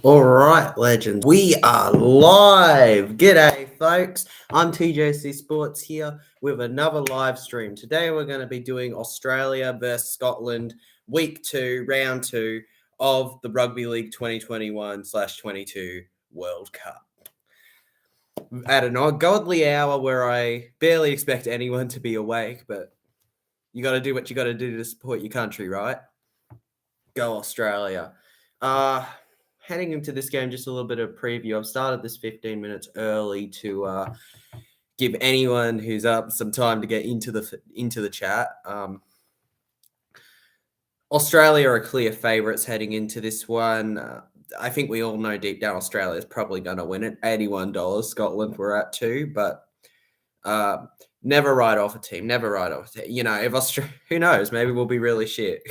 All right, legends. We are live. G'day, folks. I'm TJC Sports here with another live stream. Today, we're going to be doing Australia versus Scotland, week 2, round 2 of the Rugby League 2021/22 World Cup. At an ungodly hour where I barely expect anyone to be awake, but you got to do what you got to do to support your country, right? Go Australia. Heading into this game, just a little bit of preview. I've started this 15 minutes early to give anyone who's up some time to get into the chat. Australia are clear favourites heading into this one. I think we all know deep down Australia is probably going to win it. $81. Scotland we're at 2, but never write off a team. Never write off a team. You know, if who knows? Maybe we'll be really shit.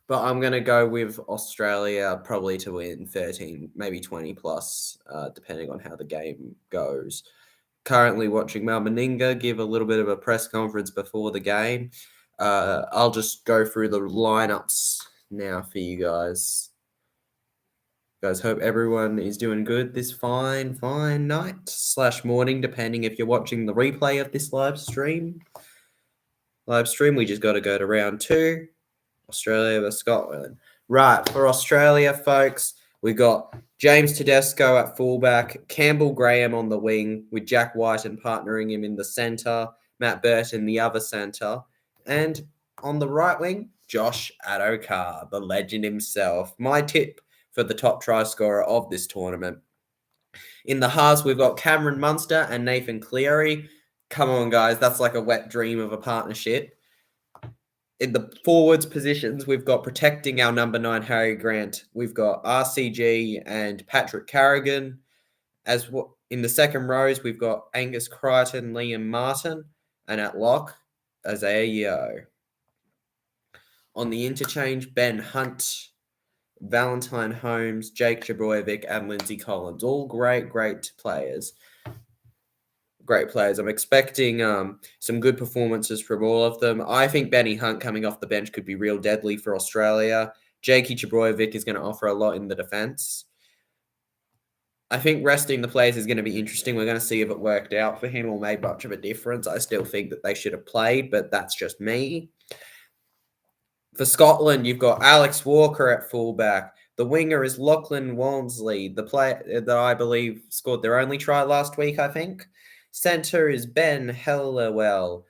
But I'm going to go with Australia probably to win 13, maybe 20 plus, depending on how the game goes. Currently watching Mal Meninga give a little bit of a press conference before the game. I'll just go through the lineups now for you guys. Guys, hope everyone is doing good this fine night/morning, depending if you're watching the replay of this live stream. We just got to go to round 2. Australia versus Scotland. Right, for Australia, folks, we got James Tedesco at fullback, Campbell Graham on the wing, with Jack Whiten partnering him in the centre, Matt Burton the other centre, and on the right wing, Josh Adokar, the legend himself. My tip for the top try scorer of this tournament. In the halves, we've got Cameron Munster and Nathan Cleary. Come on, guys, that's like a wet dream of a partnership. In the forwards positions, we've got protecting our number 9, Harry Grant. We've got RCG and Patrick Carrigan. In the second rows, we've got Angus Crichton, Liam Martin, and at lock, Isaiah Yeo. On the interchange, Ben Hunt, Valentine Holmes, Jake Trbojevic, and Lindsay Collins. All great players. Great players. I'm expecting some good performances from all of them. I think Benny Hunt coming off the bench could be real deadly for Australia. Jakey Trbojevic is going to offer a lot in the defence. I think resting the players is going to be interesting. We're going to see if it worked out for him or made much of a difference. I still think that they should have played, but that's just me. For Scotland, you've got Alex Walker at fullback. The winger is Lachlan Walmsley, the player that I believe scored their only try last week, I think. Centre is Ben Hellawell.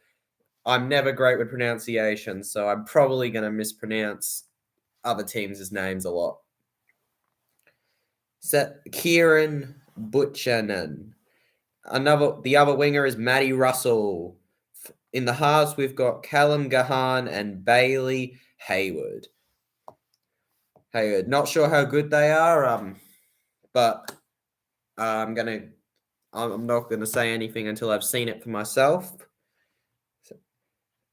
I'm never great with pronunciation, so I'm probably going to mispronounce other teams' names a lot. Kieran Butchanan. The other winger is Matty Russell. In the halves, we've got Callum Gahan and Bailey Hayward. Not sure how good they are, but I'm not going to say anything until I've seen it for myself.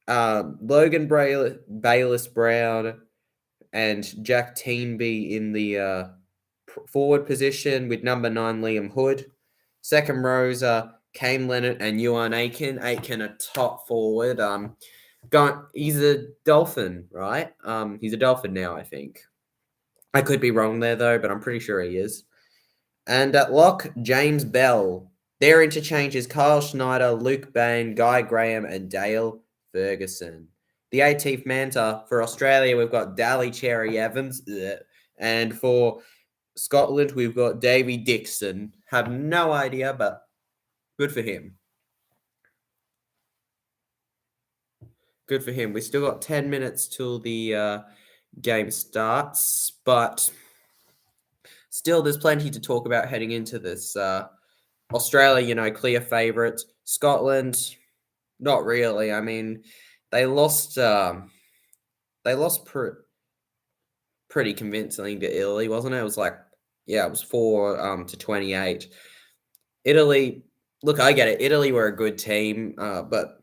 Logan Bayliss Brown and Jack Teenby in the forward position with number 9 Liam Hood. Second rows are Kane Leonard and Euan Aitken. Aitken a top forward. He's a Dolphin, right? He's a Dolphin now, I think. I could be wrong there though, but I'm pretty sure he is. And at lock, James Bell. Their interchange is Kyle Schneider, Luke Bain, Guy Graham, and Dale Ferguson. The 18th Manta for Australia, we've got Dally Cherry Evans. And for Scotland, we've got Davey Dixon. Have no idea, but good for him. Good for him. We still got 10 minutes till the game starts, but still there's plenty to talk about heading into this. Australia, clear favourites. Scotland, not really. I mean, they lost pretty convincingly to Italy, wasn't it? It was it was 4-28. Italy, look, I get it. Italy were a good team, but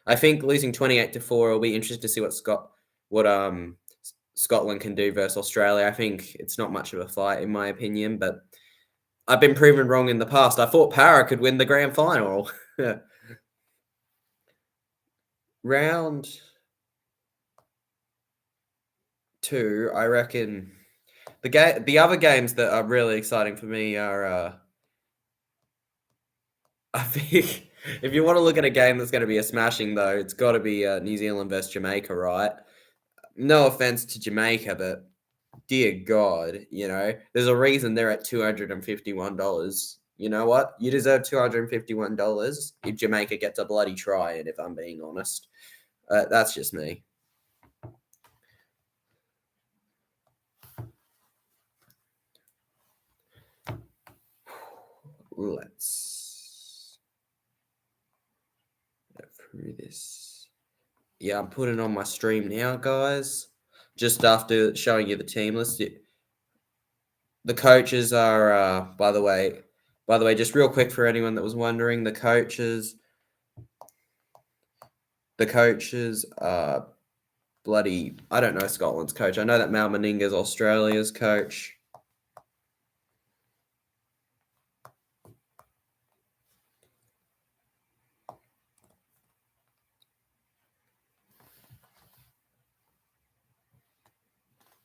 I think losing 28-4 will be interesting to see what Scotland can do versus Australia. I think it's not much of a fight, in my opinion, but I've been proven wrong in the past. I thought Para could win the grand final. Round 2, I reckon The other games that are really exciting for me are, I think, if you want to look at a game that's going to be a smashing, though, it's got to be New Zealand versus Jamaica, right? No offense to Jamaica, but dear God, there's a reason they're at $251. You know what? You deserve $251 if Jamaica gets a bloody try in, if I'm being honest. That's just me. Let's go through this. Yeah, I'm putting on my stream now, guys. Just after showing you the team list. The coaches are, by the way, just real quick for anyone that was wondering, the coaches are bloody, I don't know Scotland's coach. I know that Mal Meninga's Australia's coach.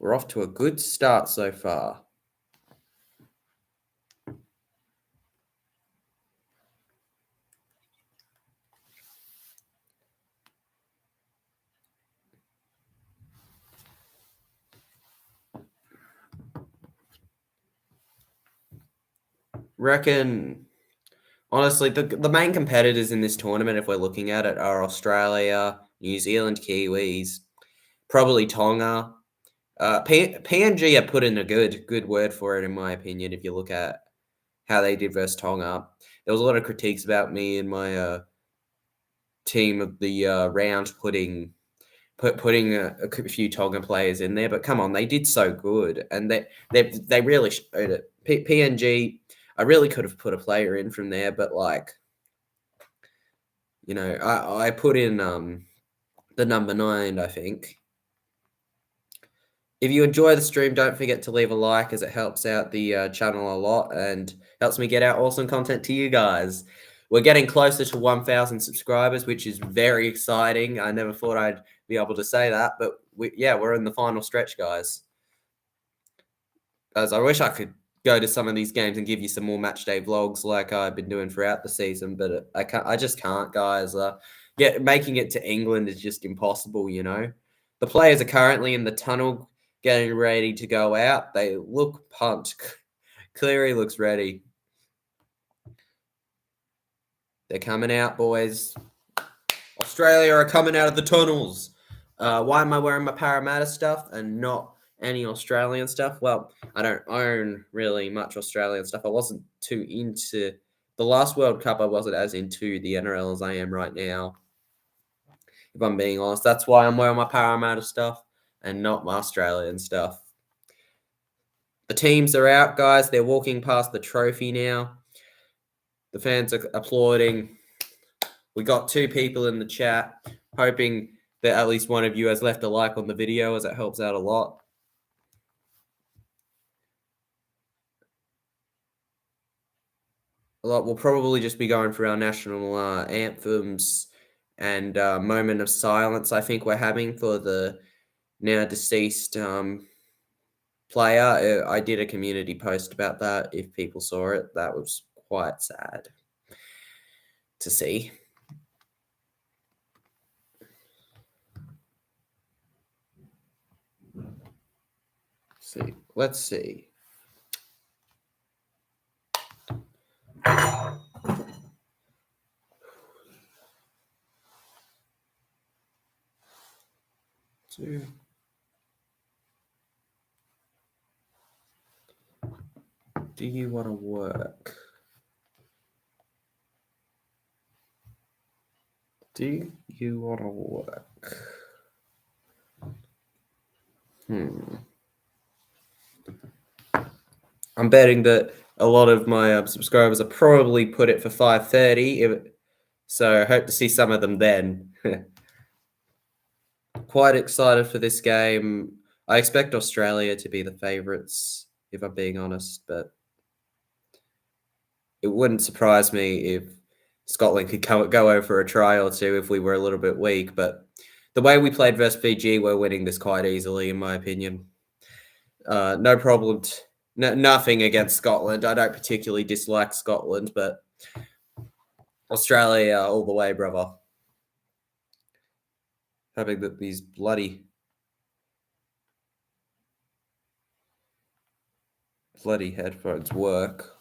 We're off to a good start so far. Reckon, honestly, the main competitors in this tournament, if we're looking at it, are Australia, New Zealand, Kiwis, probably Tonga. PNG have put in a good word for it, in my opinion. If you look at how they did versus Tonga, there was a lot of critiques about me and my team of the round putting a few Tonga players in there. But come on, they did so good, and they really showed it. PNG, I really could have put a player in from there, but I put in the number 9, I think. If you enjoy the stream, don't forget to leave a like, as it helps out the channel a lot and helps me get out awesome content to you guys. We're getting closer to 1,000 subscribers, which is very exciting. I never thought I'd be able to say that, but we're in the final stretch, guys. Guys, I wish I could go to some of these games and give you some more match day vlogs like I've been doing throughout the season, but I just can't, guys. Making it to England is just impossible, The players are currently in the tunnel getting ready to go out. They look pumped. Cleary looks ready. They're coming out, boys. Australia are coming out of the tunnels. Why am I wearing my Parramatta stuff and not any Australian stuff? Well, I don't own really much Australian stuff. I wasn't too into the last World Cup. I wasn't as into the NRL as I am right now, if I'm being honest. That's why I'm wearing my Parramatta stuff and not my Australian stuff. The teams are out, guys. They're walking past the trophy now. The fans are applauding. We got 2 people in the chat, hoping that at least one of you has left a like on the video, as it helps out a lot. We'll probably just be going through our national anthems and moment of silence, I think we're having for the now deceased player. I did a community post about that. If people saw it, that was quite sad to see. Let's see. Do you want to work? Do you want to work? I'm betting that a lot of my subscribers are probably put it for 5:30, so I hope to see some of them then. Quite excited for this game. I expect Australia to be the favourites, if I'm being honest, but it wouldn't surprise me if Scotland could go over a try or two if we were a little bit weak. But the way we played versus Fiji, we're winning this quite easily, in my opinion. No problem. Nothing against Scotland. I don't particularly dislike Scotland, but Australia all the way, brother. Hoping that these bloody headphones work.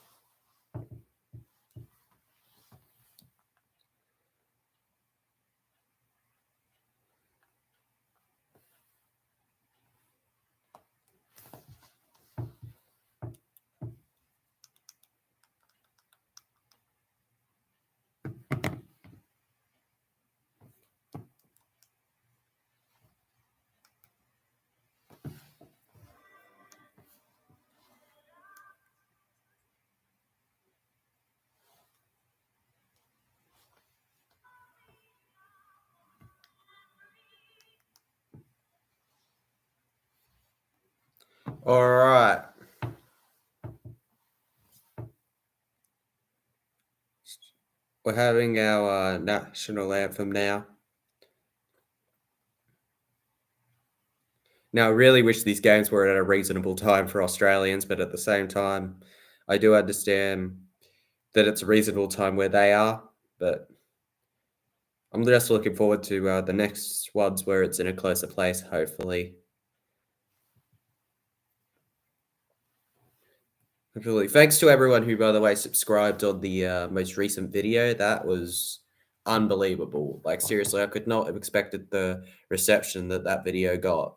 All right. We're having our national anthem now. Now, I really wish these games were at a reasonable time for Australians, but at the same time, I do understand that it's a reasonable time where they are. But I'm just looking forward to the next ones where it's in a closer place, hopefully. Thanks to everyone who, by the way, subscribed on the most recent video. That was unbelievable. Like, seriously, I could not have expected the reception that video got.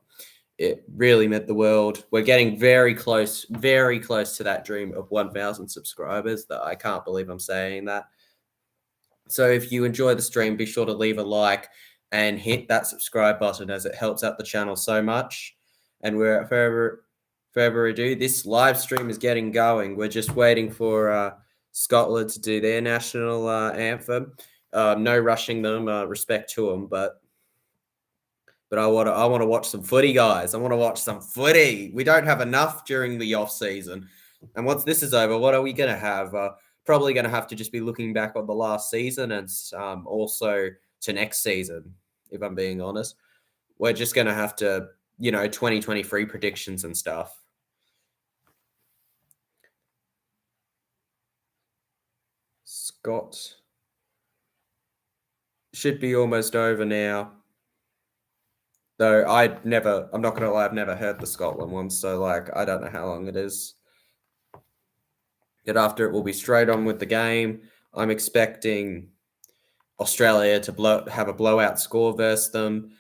It really meant the world. We're getting very close to that dream of 1,000 subscribers. That I can't believe I'm saying that. So if you enjoy the stream, be sure to leave a like and hit that subscribe button, as it helps out the channel so much. And we're further ado, this live stream is getting going. We're just waiting for Scotland to do their national anthem. No rushing them, respect to them, but I want to watch some footy, guys. I want to watch some footy. We don't have enough during the off season, and once this is over, what are we going to have? Probably going to have to just be looking back on the last season and also to next season. If I'm being honest, we're just going to have to, 2023 predictions and stuff. Scott should be almost over now. Though I'm not going to lie, I've never heard the Scotland one, so I don't know how long it is. Yet after it will be straight on with the game. I'm expecting Australia to have a blowout score versus them.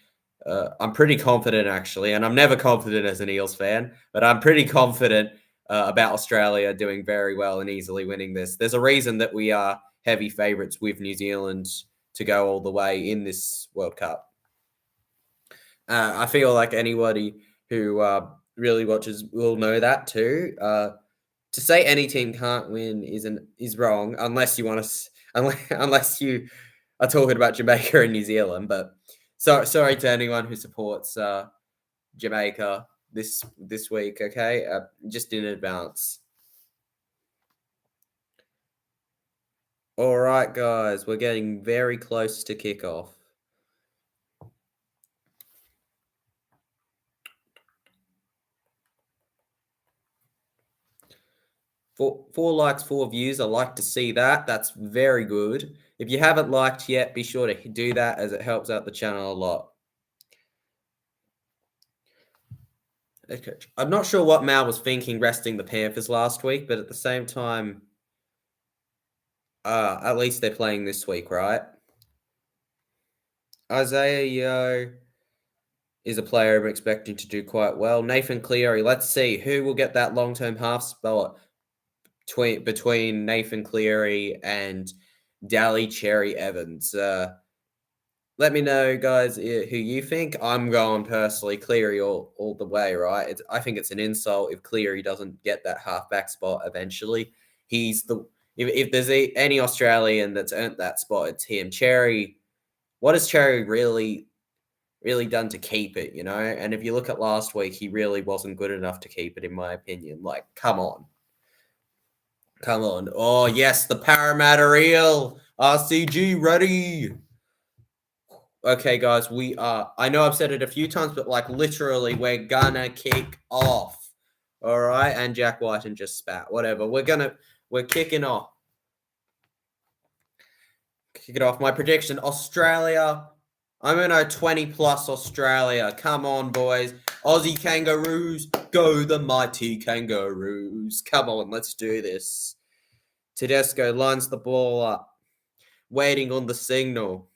I'm pretty confident, actually, and I'm never confident as an Eels fan, but I'm pretty confident about Australia doing very well and easily winning this. There's a reason that we are heavy favourites with New Zealand to go all the way in this World Cup. I feel like anybody who really watches will know that too. To say any team can't win is wrong, unless you want to, unless you are talking about Jamaica and New Zealand. But sorry to anyone who supports Jamaica this week. Okay, just in advance. All right, guys, we're getting very close to kickoff. Four likes, 4 views. I like to see that. That's very good. If you haven't liked yet, be sure to do that, as it helps out the channel a lot. Okay. I'm not sure what Mal was thinking resting the Panthers last week, but at the same time, at least they're playing this week, right? Isaiah Yeo is a player I'm expecting to do quite well. Nathan Cleary, let's see who will get that long-term half spot between Nathan Cleary and Daly Cherry Evans. Let me know, guys, who you think. I'm going personally Cleary all the way, right? I think it's an insult if Cleary doesn't get that halfback spot eventually. If there's any Australian that's earned that spot, it's him. Cherry, what has Cherry really done to keep it, And if you look at last week, he really wasn't good enough to keep it, in my opinion. Come on. Oh, yes, the Parramatta Eel. RCG ready. Okay, guys, I know I've said it a few times, but literally, we're gonna kick off. All right, and Jack Whiten just spat. Whatever. We're kicking off. Kick it off. My prediction: Australia. I'm going to 20 plus Australia. Come on, boys. Aussie Kangaroos. Go the mighty Kangaroos. Come on, let's do this. Tedesco lines the ball up. Waiting on the signal.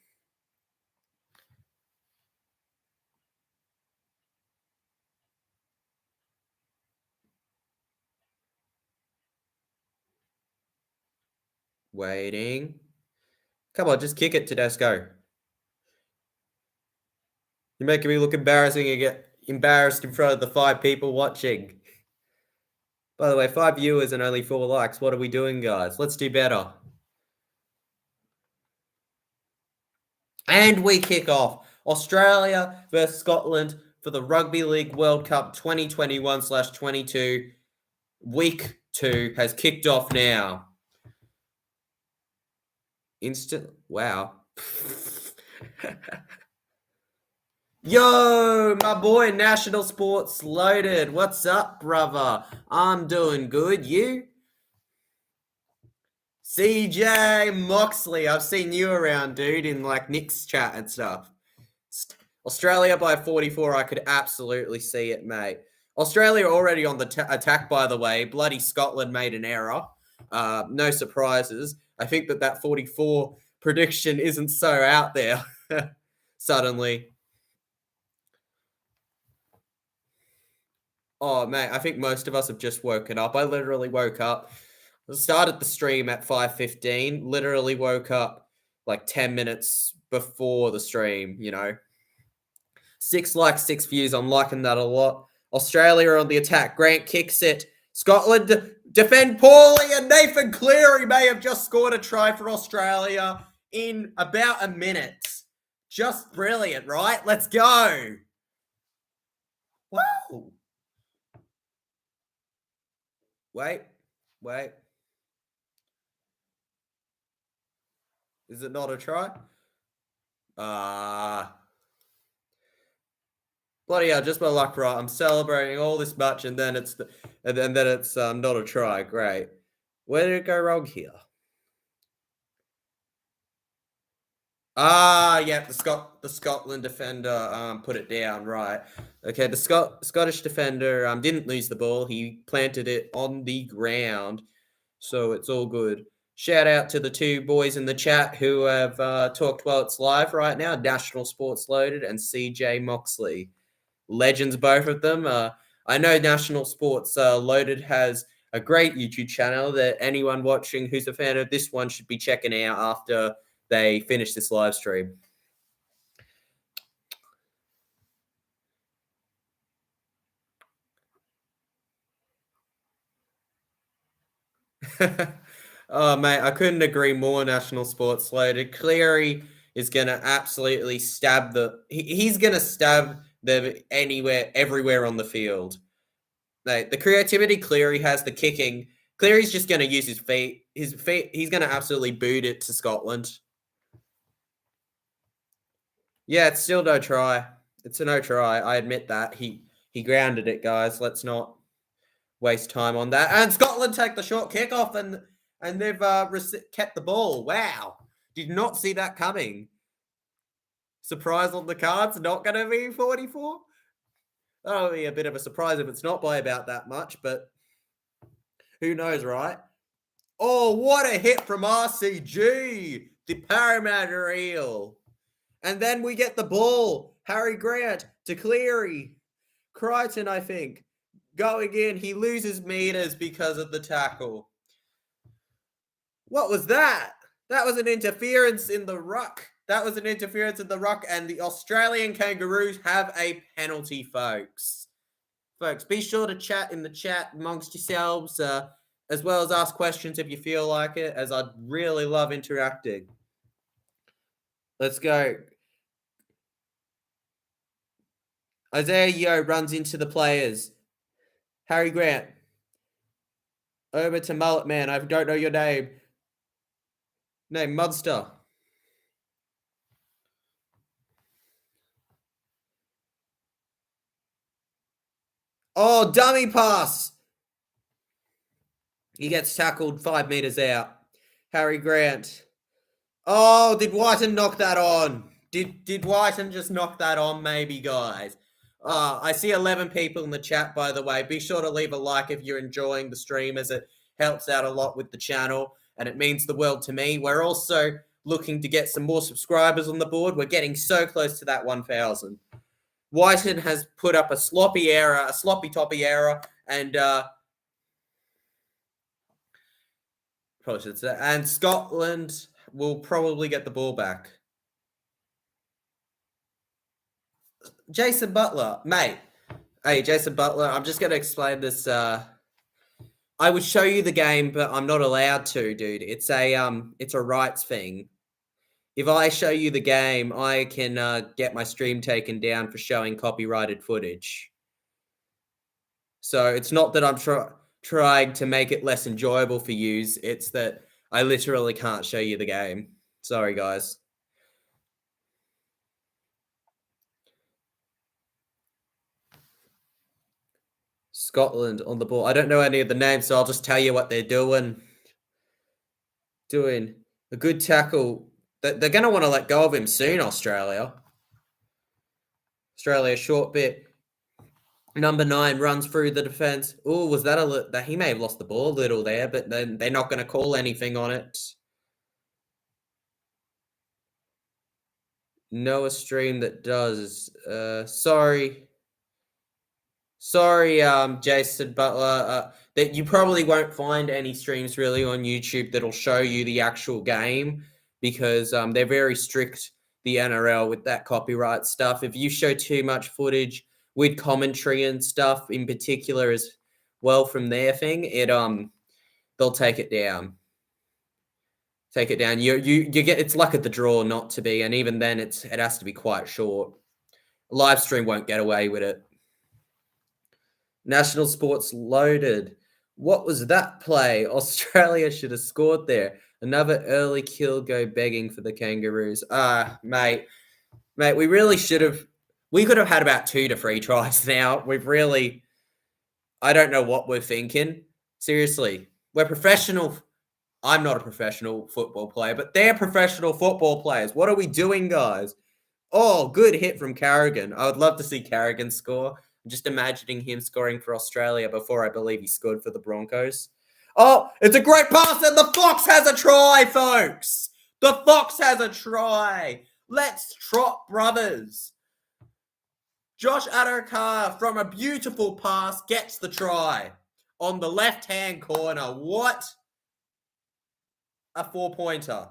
Waiting. Come on, just kick it, Tedesco. You're making me look embarrassing and get embarrassed in front of the 5 people watching. By the way, 5 viewers and only 4 likes. What are we doing, guys? Let's do better. And we kick off. Australia versus Scotland for the Rugby League World Cup 2021/22. Week 2 has kicked off now. Wow. Yo, my boy National Sports Loaded. What's up, brother? I'm doing good. You? CJ Moxley. I've seen you around, dude, in like Nick's chat and stuff. Australia by 44. I could absolutely see it, mate. Australia already on the attack, by the way. Bloody Scotland made an error. No surprises. I think that 44 prediction isn't so out there suddenly. Oh, mate, I think most of us have just woken up. I literally woke up. Started the stream at 5:15. Literally woke up like 10 minutes before the stream, 6 likes, 6 views. I'm liking that a lot. Australia on the attack. Grant kicks it. Scotland defend poorly, and Nathan Cleary may have just scored a try for Australia in about a minute. Just brilliant, right? Let's go. Wow. Wait. Is it not a try? Bloody hell, just my luck, right? I'm celebrating all this much, and then it's not a try. Great. Where did it go wrong here? Yeah, the Scotland defender put it down, right. Okay, the Scottish defender didn't lose the ball. He planted it on the ground, so it's all good. Shout out to the 2 boys in the chat who have talked while it's live right now, National Sports Loaded and CJ Moxley. Legends, both of them. I know National Sports Loaded has a great YouTube channel that anyone watching who's a fan of this one should be checking out after they finish this live stream. Oh, mate, I couldn't agree more, National Sports Loaded. Cleary is going to absolutely stab he's going to stab them everywhere on the field. Mate, the creativity Cleary has, the kicking. Cleary's just going to use his feet. He's going to absolutely boot it to Scotland. Yeah, it's still no try. It's a no try. I admit that. He grounded it, guys. Let's not waste time on that. And Scotland take the short kickoff, and they've kept the ball. Wow. Did not see that coming. Surprise on the cards, not going to be 44? That'll be a bit of a surprise if it's not by about that much, but who knows, right? Oh, what a hit from RCG, the Parramatta Eel. And then we get the ball. Harry Grant to Cleary. Crichton, I think, going in. He loses meters because of the tackle. What was that? That was an interference in the ruck. And the Australian Kangaroos have a penalty, folks. Folks, be sure to chat in the chat amongst yourselves, as well as ask questions if you feel like it, as I'd really love interacting. Let's go. Isaiah Yeo runs into the players. Harry Grant. Over to Mullet Man. I don't know your name. Munster. Oh, dummy pass. He gets tackled 5 meters out. Harry Grant. Oh, did Whiten knock that on? Did Whiten just knock that on, maybe, guys? I see 11 people in the chat, by the way. Be sure to leave a like if you're enjoying the stream, as it helps out a lot with the channel, and it means the world to me. We're also looking to get some more subscribers on the board. We're getting so close to that 1,000. Whiten has put up a sloppy toppy error, and probably should say, and Scotland will probably get the ball back. Jason Butler, mate. Hey, Jason Butler, I'm just going to explain this. I would show you the game, but I'm not allowed to, dude. It's a rights thing. If I show you the game, I can get my stream taken down for showing copyrighted footage. So it's not that I'm trying to make it less enjoyable for yous. It's that I literally can't show you the game. Sorry, guys. Scotland on the ball. I don't know any of the names, so I'll just tell you what they're doing. Doing a good tackle. They're going to want to let go of him soon, Australia. Australia, short bit. Number 9 runs through the defense. Oh, was that he may have lost the ball a little there, but then they're not going to call anything on it. Know a stream that does. Sorry, Jason Butler. That you probably won't find any streams really on YouTube that'll show you the actual game, because they're very strict, the NRL, with that copyright stuff. If you show too much footage with commentary and stuff in particular as well from their thing, they'll take it down. Take it down. You get, it's luck of the draw not to be, and even then it has to be quite short. Live stream won't get away with it. National Sports loaded. What was that play? Australia should have scored there. Another early kill go begging for the Kangaroos. Mate, we really should have. We could have had about 2 to 3 tries now. I don't know what we're thinking. Seriously, we're professional. I'm not a professional football player, but they're professional football players. What are we doing, guys? Oh, good hit from Carrigan. I would love to see Carrigan score. I'm just imagining him scoring for Australia before I believe he scored for the Broncos. Oh, it's a great pass, and the Fox has a try, folks. The Fox has a try. Let's trot, brothers. Josh Adokar, from a beautiful pass, gets the try on the left-hand corner. What a 4-pointer.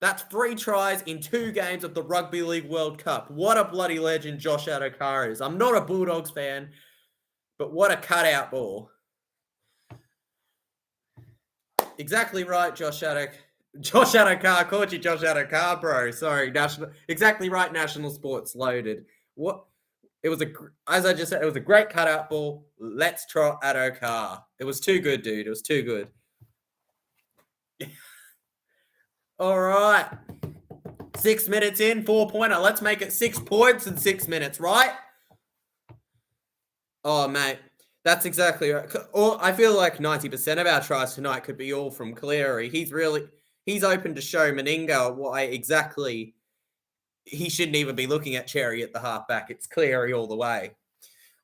That's 3 tries in 2 games of the Rugby League World Cup. What a bloody legend Josh Adokar is. I'm not a Bulldogs fan, but what a cutout ball. Exactly right, Josh Adokar. I called you Josh Adokar, bro. Sorry, exactly right, National Sports loaded. What? It was as I just said, it was a great cutout ball. Let's trot Adokar. It was too good, dude. It was too good. All right. 6 minutes in, 4-pointer. Let's make it 6 points in 6 minutes, right? Oh, mate. That's exactly right. I feel like 90% of our tries tonight could be all from Cleary. He's open to show Meninga why exactly he shouldn't even be looking at Cherry at the halfback. It's Cleary all the way.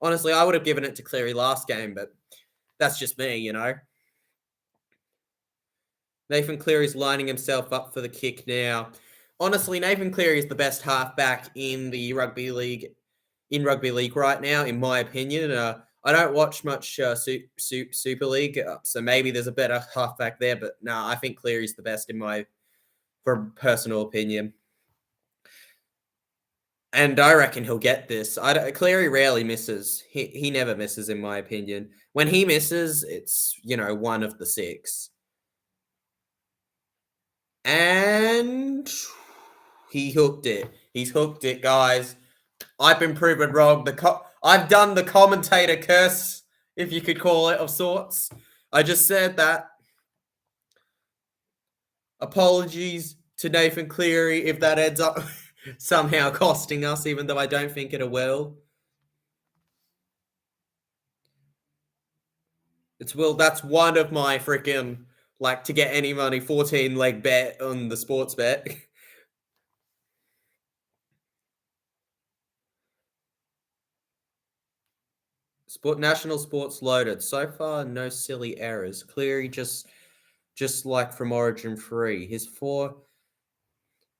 Honestly, I would have given it to Cleary last game, but that's just me, you know. Nathan Cleary's lining himself up for the kick now. Honestly, Nathan Cleary is the best halfback in the Rugby League right now, in my opinion. I don't watch much Super League, so maybe there's a better halfback there, but no, I think Cleary's the best for personal opinion. And I reckon he'll get this. Cleary rarely misses. He never misses, in my opinion. When he misses, it's, one of the 6. And he hooked it. He's hooked it, guys. I've been proven wrong. I've done the commentator curse, if you could call it, of sorts. I just said that. Apologies to Nathan Cleary if that ends up somehow costing us, even though I don't think it will. That's one of my freaking, like, to get any money, 14 leg bet on the sports bet. National sports loaded. So far, no silly errors. Cleary just like from Origin 3. His 4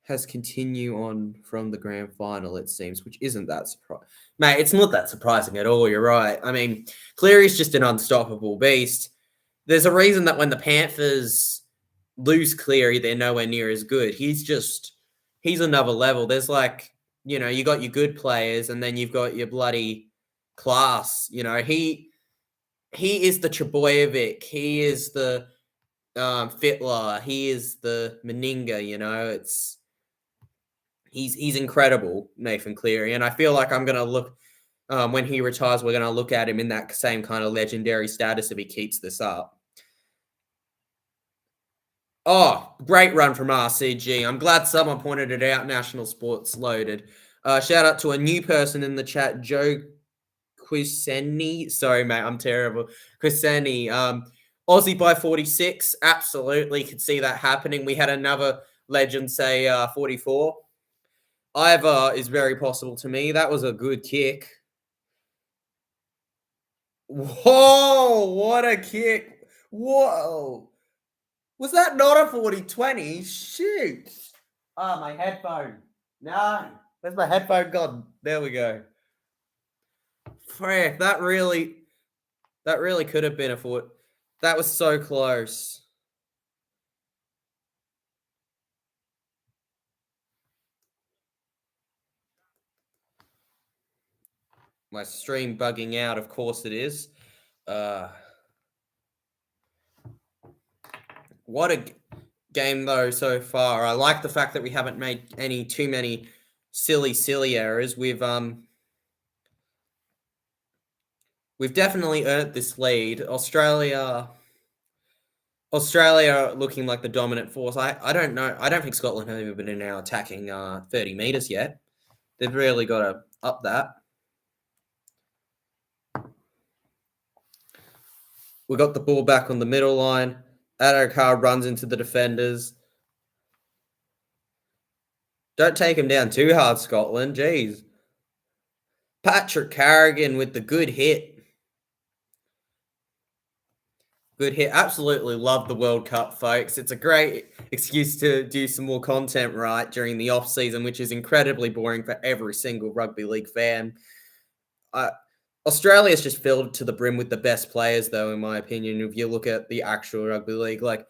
has continue on from the grand final, it seems, which isn't that surprising. Mate, it's not that surprising at all, you're right. I mean, Cleary's just an unstoppable beast. There's a reason that when the Panthers lose Cleary, they're nowhere near as good. He's another level. There's like, you got your good players and then you've got your bloody class. He is the Trebojevic. He is the Fitler. He is the Meninga, he's incredible, Nathan Cleary. And I feel like I'm gonna look when he retires, we're gonna look at him in that same kind of legendary status if he keeps this up. Oh, great run from RCG. I'm glad someone pointed it out. National Sports loaded. Shout out to a new person in the chat, Joe Quiseni. Sorry, mate, I'm terrible. Quiseni. Aussie by 46. Absolutely could see that happening. We had another legend say 44. Either is very possible to me. That was a good kick. Whoa, what a kick. Whoa. Was that not a 40-20? Shoot. Ah, my headphone. No. Where's my headphone gone? There we go. Frick, that really could have been a foot. That was so close. My stream bugging out, of course it is. What a game, though, so far. I like the fact that we haven't made too many silly errors. We've definitely earned this lead. Australia looking like the dominant force. I don't know. I don't think Scotland have even been now attacking 30 meters yet. They've really got to up that. We got the ball back on the middle line. Adokar runs into the defenders. Don't take him down too hard, Scotland. Jeez. Patrick Carrigan with the good hit. Good hit. Absolutely love the World Cup, folks. It's a great excuse to do some more content, right, during the off season, which is incredibly boring for every single rugby league fan. Australia's just filled to the brim with the best players, though, in my opinion. If you look at the actual rugby league, like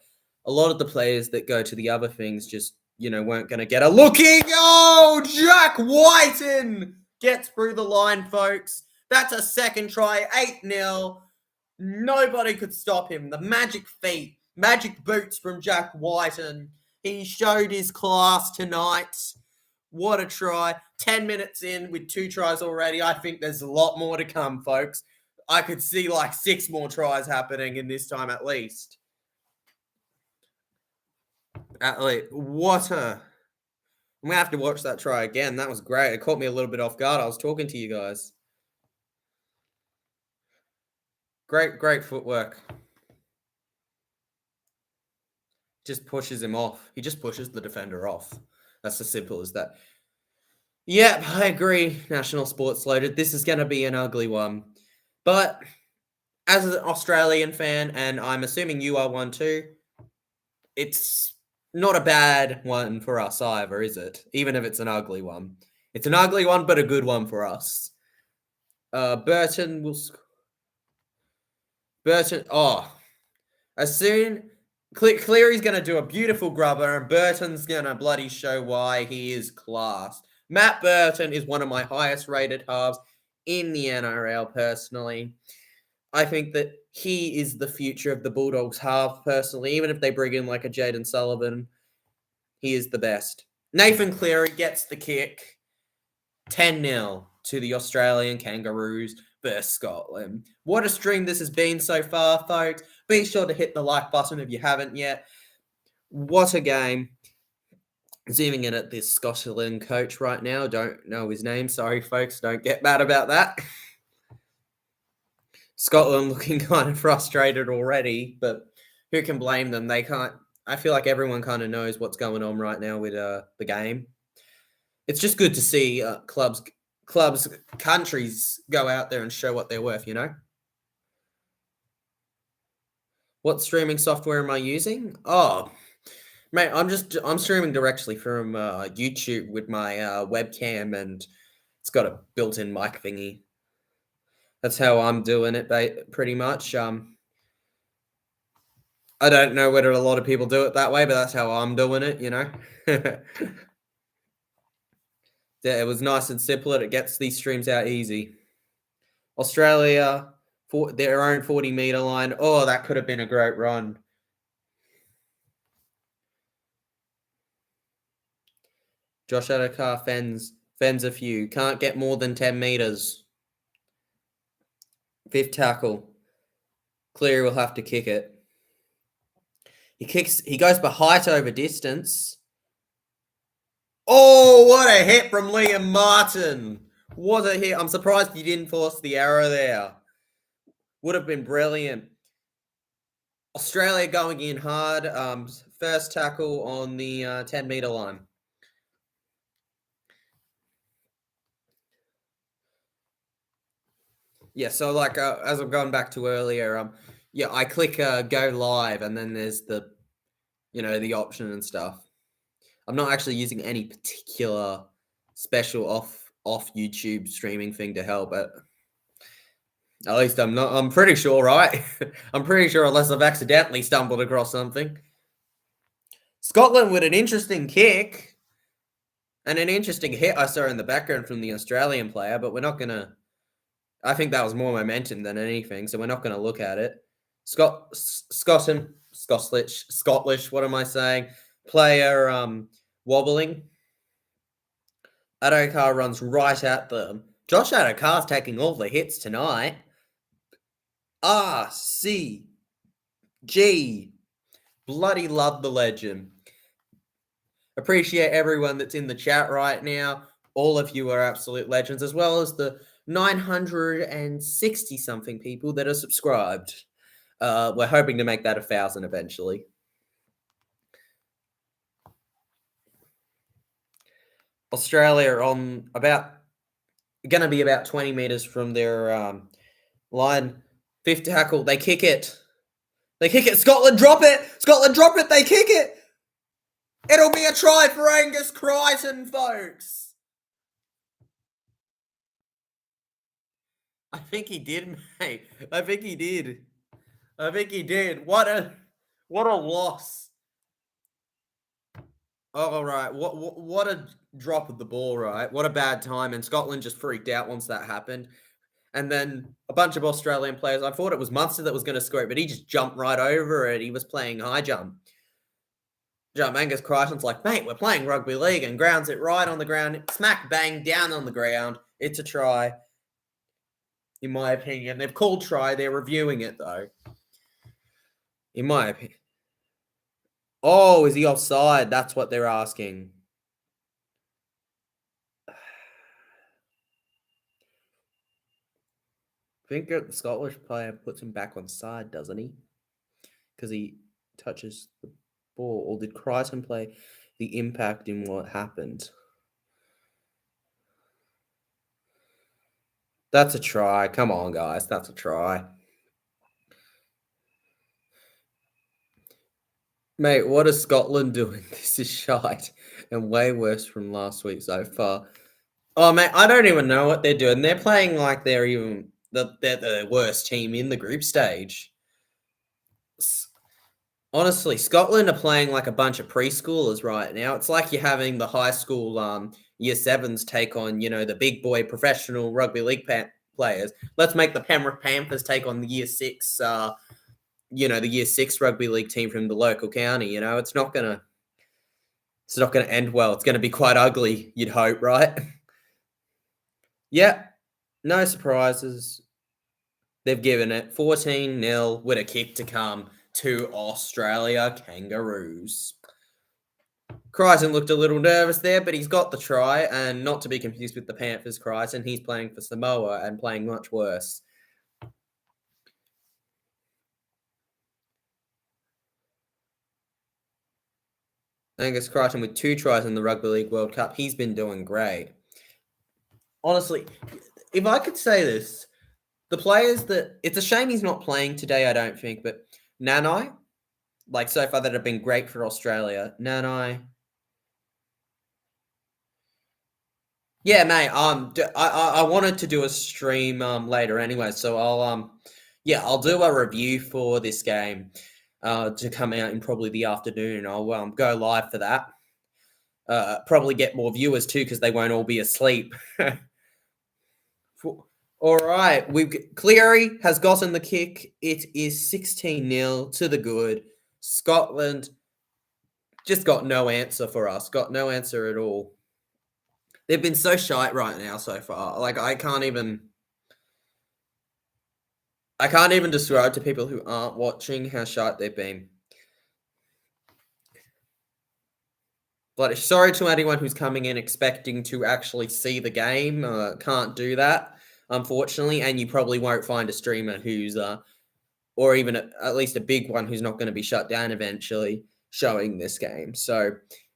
a lot of the players that go to the other things just, weren't going to get a looking. Oh, Jack Whiten gets through the line, folks. That's a second try, 8-0. Nobody could stop him. The magic feet, magic boots from Jack Whiten. He showed his class tonight. What a try. 10 minutes in with 2 tries already. I think there's a lot more to come, folks. I could see like 6 more tries happening in this time at least. I'm going to have to watch that try again. That was great. It caught me a little bit off guard. I was talking to you guys. Great footwork. Just pushes him off. He just pushes the defender off. That's as simple as that. Yep, I agree. National Sports loaded. This is going to be an ugly one. But as an Australian fan, and I'm assuming you are one too, it's not a bad one for us either, is it? Even if it's an ugly one. It's an ugly one, but a good one for us. Burton will... as soon... Cleary's going to do a beautiful grubber, and Burton's going to bloody show why he is class. Matt Burton is one of my highest rated halves in the NRL, personally. I think that he is the future of the Bulldogs half, personally. Even if they bring in like a Jaden Sullivan, he is the best. Nathan Cleary gets the kick. 10-0 to the Australian Kangaroos versus Scotland. What a stream this has been so far, folks. Be sure to hit the like button if you haven't yet. What a game. Zooming in at this Scotland coach right now. Don't know his name. Sorry, folks. Don't get mad about that. Scotland looking kind of frustrated already, but who can blame them? They can't. I feel like everyone kind of knows what's going on right now with the game. It's just good to see clubs, countries go out there and show what they're worth. What streaming software am I using? Oh, mate, I'm streaming directly from YouTube with my webcam, and it's got a built-in mic thingy. That's how I'm doing it, pretty much. I don't know whether a lot of people do it that way, but that's how I'm doing it. It was nice and simple, and it gets these streams out easy. Australia, for their own 40-meter line. Oh, that could have been a great run. Josh Adokar fends a few. Can't get more than 10 meters. Fifth tackle. Cleary will have to kick it. He goes for height over distance. Oh, what a hit from Liam Martin. What a hit. I'm surprised he didn't force the arrow there. Would have been brilliant. Australia going in hard. First tackle on the 10-meter line. Yeah, so like as I'm going back to earlier, I click go live, and then there's the, the option and stuff. I'm not actually using any particular special off YouTube streaming thing to help, but at least I'm not. I'm pretty sure, right? I'm pretty sure, unless I've accidentally stumbled across something. Scotland with an interesting kick and an interesting hit I saw in the background from the Australian player, but we're not gonna. I think that was more momentum than anything, so we're not going to look at it. Scottish, what am I saying? Player wobbling. Adokar runs right at them. Josh Adokar's taking all the hits tonight. RCG. Bloody love the legend. Appreciate everyone that's in the chat right now. All of you are absolute legends, as well as the 960 something people that are subscribed. We're hoping to make that 1,000 eventually. Australia are on going to be about 20 meters from their line. Fifth tackle, they kick it. Scotland drop it. They kick it. It'll be a try for Angus Crichton, folks. I think he did, mate. I think he did. What a loss. Oh, all right. What a drop of the ball, right? What a bad time. And Scotland just freaked out once that happened. And then a bunch of Australian players. I thought it was Munster that was going to score it, but he just jumped right over it. He was playing high jump. Angus Crichton's like, mate, we're playing rugby league, and grounds it right on the ground. Smack bang down on the ground. It's a try. In my opinion. They've called try. They're reviewing it, though. In my opinion. Oh, is he offside? That's what they're asking. I think the Scottish player puts him back on side, doesn't he? Because he touches the ball. Or did Crichton play the impact in what happened? That's a try. Come on, guys. That's a try. Mate, what is Scotland doing? This is shite and way worse from last week so far. Oh, mate, I don't even know what they're doing. They're playing like they're the worst team in the group stage. Honestly, Scotland are playing like a bunch of preschoolers right now. It's like you're having the high school year sevens take on, the big boy professional rugby league players. Let's make the Penrith Panthers take on the year six, the year six rugby league team from the local county. It's not gonna end well. It's gonna be quite ugly, you'd hope, right? Yeah, no surprises. They've given it 14-0 with a kick to come to Australia Kangaroos. Crichton looked a little nervous there, but he's got the try, and not to be confused with the Panthers Crichton. He's playing for Samoa and playing much worse. Angus Crichton with 2 tries in the Rugby League World Cup. He's been doing great. Honestly, if I could say this, the players that... It's a shame he's not playing today, I don't think, but Nanai, like so far that have been great for Australia. Nanai... Yeah, mate. I wanted to do a stream later anyway, so I'll do a review for this game to come out in probably the afternoon. I'll go live for that. Probably get more viewers too because they won't all be asleep. All right, Cleary has gotten the kick. It is 16-0 to the good. Scotland just got no answer for us. Got no answer at all. They've been so shite right now so far. Like I can't even describe to people who aren't watching how shite they've been. But sorry to anyone who's coming in expecting to actually see the game. Can't do that, unfortunately. And you probably won't find a streamer who's, or even at least a big one who's not going to be shut down eventually, showing this game. So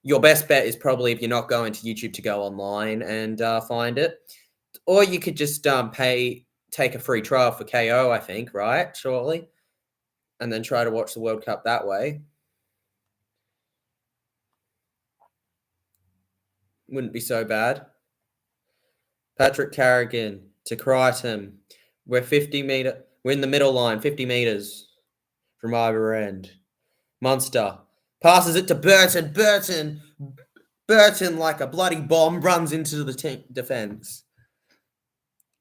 your best bet is probably, if you're not going to YouTube, to go online and find it. Or you could just take a free trial for KO, I think, right? Shortly. And then try to watch the World Cup that way. Wouldn't be so bad. Patrick Carrigan to Crichton. We're in the middle line, 50 metres from either end. Munster passes it to Burton. Burton, like a bloody bomb, runs into the defence.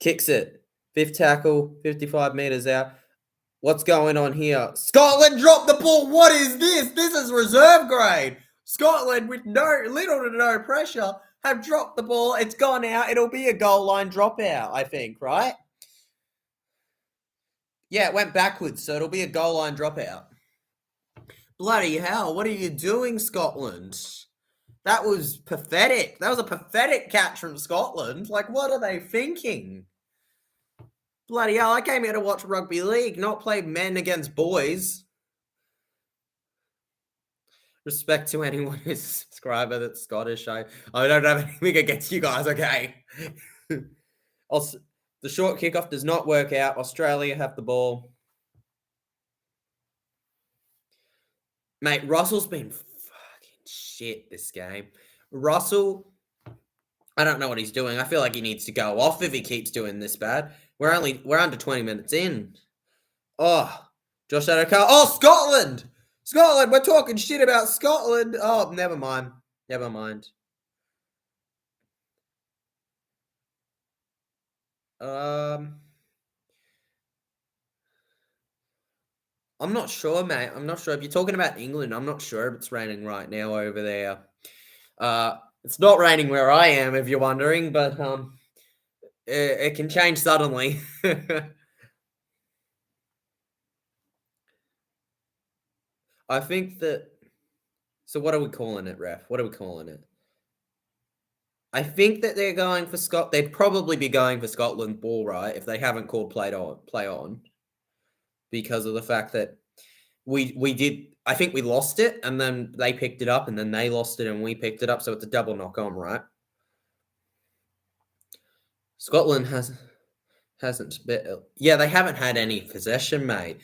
Kicks it. 5th tackle, 55 metres out. What's going on here? Scotland dropped the ball. What is this? This is reserve grade. Scotland, with little to no pressure, have dropped the ball. It's gone out. It'll be a goal line dropout, I think, right? Yeah, it went backwards, so it'll be a goal line dropout. Bloody hell, what are you doing, Scotland? That was pathetic. That was a pathetic catch from Scotland. Like, what are they thinking? Bloody hell, I came here to watch rugby league, not play men against boys. Respect to anyone who's a subscriber that's Scottish. I don't have anything against you guys, okay? The short kickoff does not work out. Australia have the ball. Mate, Russell's been fucking shit this game. Russell, I don't know what he's doing. I feel like he needs to go off if he keeps doing this bad. We're under 20 minutes in. Oh, Josh Adokar. Oh, Scotland! Scotland! We're talking shit about Scotland. Oh, never mind. I'm not sure, mate. I'm not sure. If you're talking about England, I'm not sure if it's raining right now over there. It's not raining where I am, if you're wondering, but it can change suddenly. I think that... So what are we calling it, ref? What are we calling it? I think that they're going for They'd probably be going for Scotland ball, right? If they haven't called play on. Because of the fact that we did... I think we lost it, and then they picked it up, and then they lost it, and we picked it up, so it's a double knock-on, right? Scotland hasn't been... Yeah, they haven't had any possession, mate.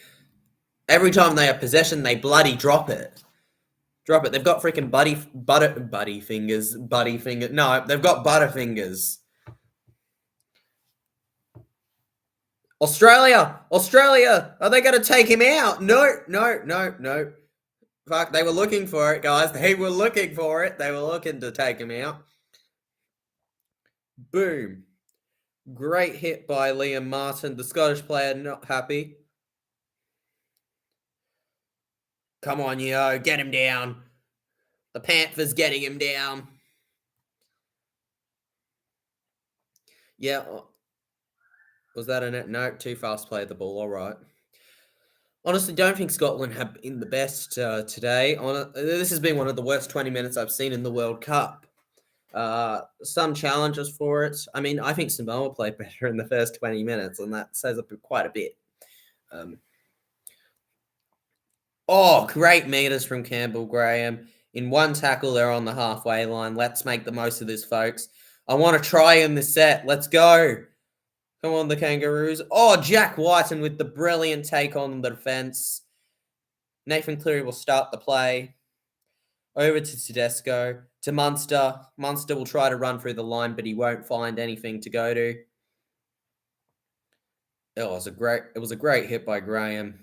Every time they have possession, they bloody drop it. They've got freaking buddy fingers. No, they've got butterfingers. Australia! Are they going to take him out? No. Fuck, they were looking for it, guys. They were looking for it. They were looking to take him out. Boom. Great hit by Liam Martin. The Scottish player not happy. Come on, yo, get him down. The Panthers getting him down. Yeah. Was that a net? No, too fast played the ball. All right. Honestly, don't think Scotland have been the best today. This has been one of the worst 20 minutes I've seen in the World Cup. Some challenges for it. I mean, I think Samoa played better in the first 20 minutes, and that says quite a bit. Great meters from Campbell Graham In one tackle, they're on the halfway line. Let's make the most of this, folks. I want to try in the set. Let's go. Come on, the Kangaroos. Oh, Jack Whiten with the brilliant take on the defense. Nathan Cleary will start the play. Over to Tedesco. To Munster. Munster will try to run through the line, but he won't find anything to go to. It was a great hit by Graham.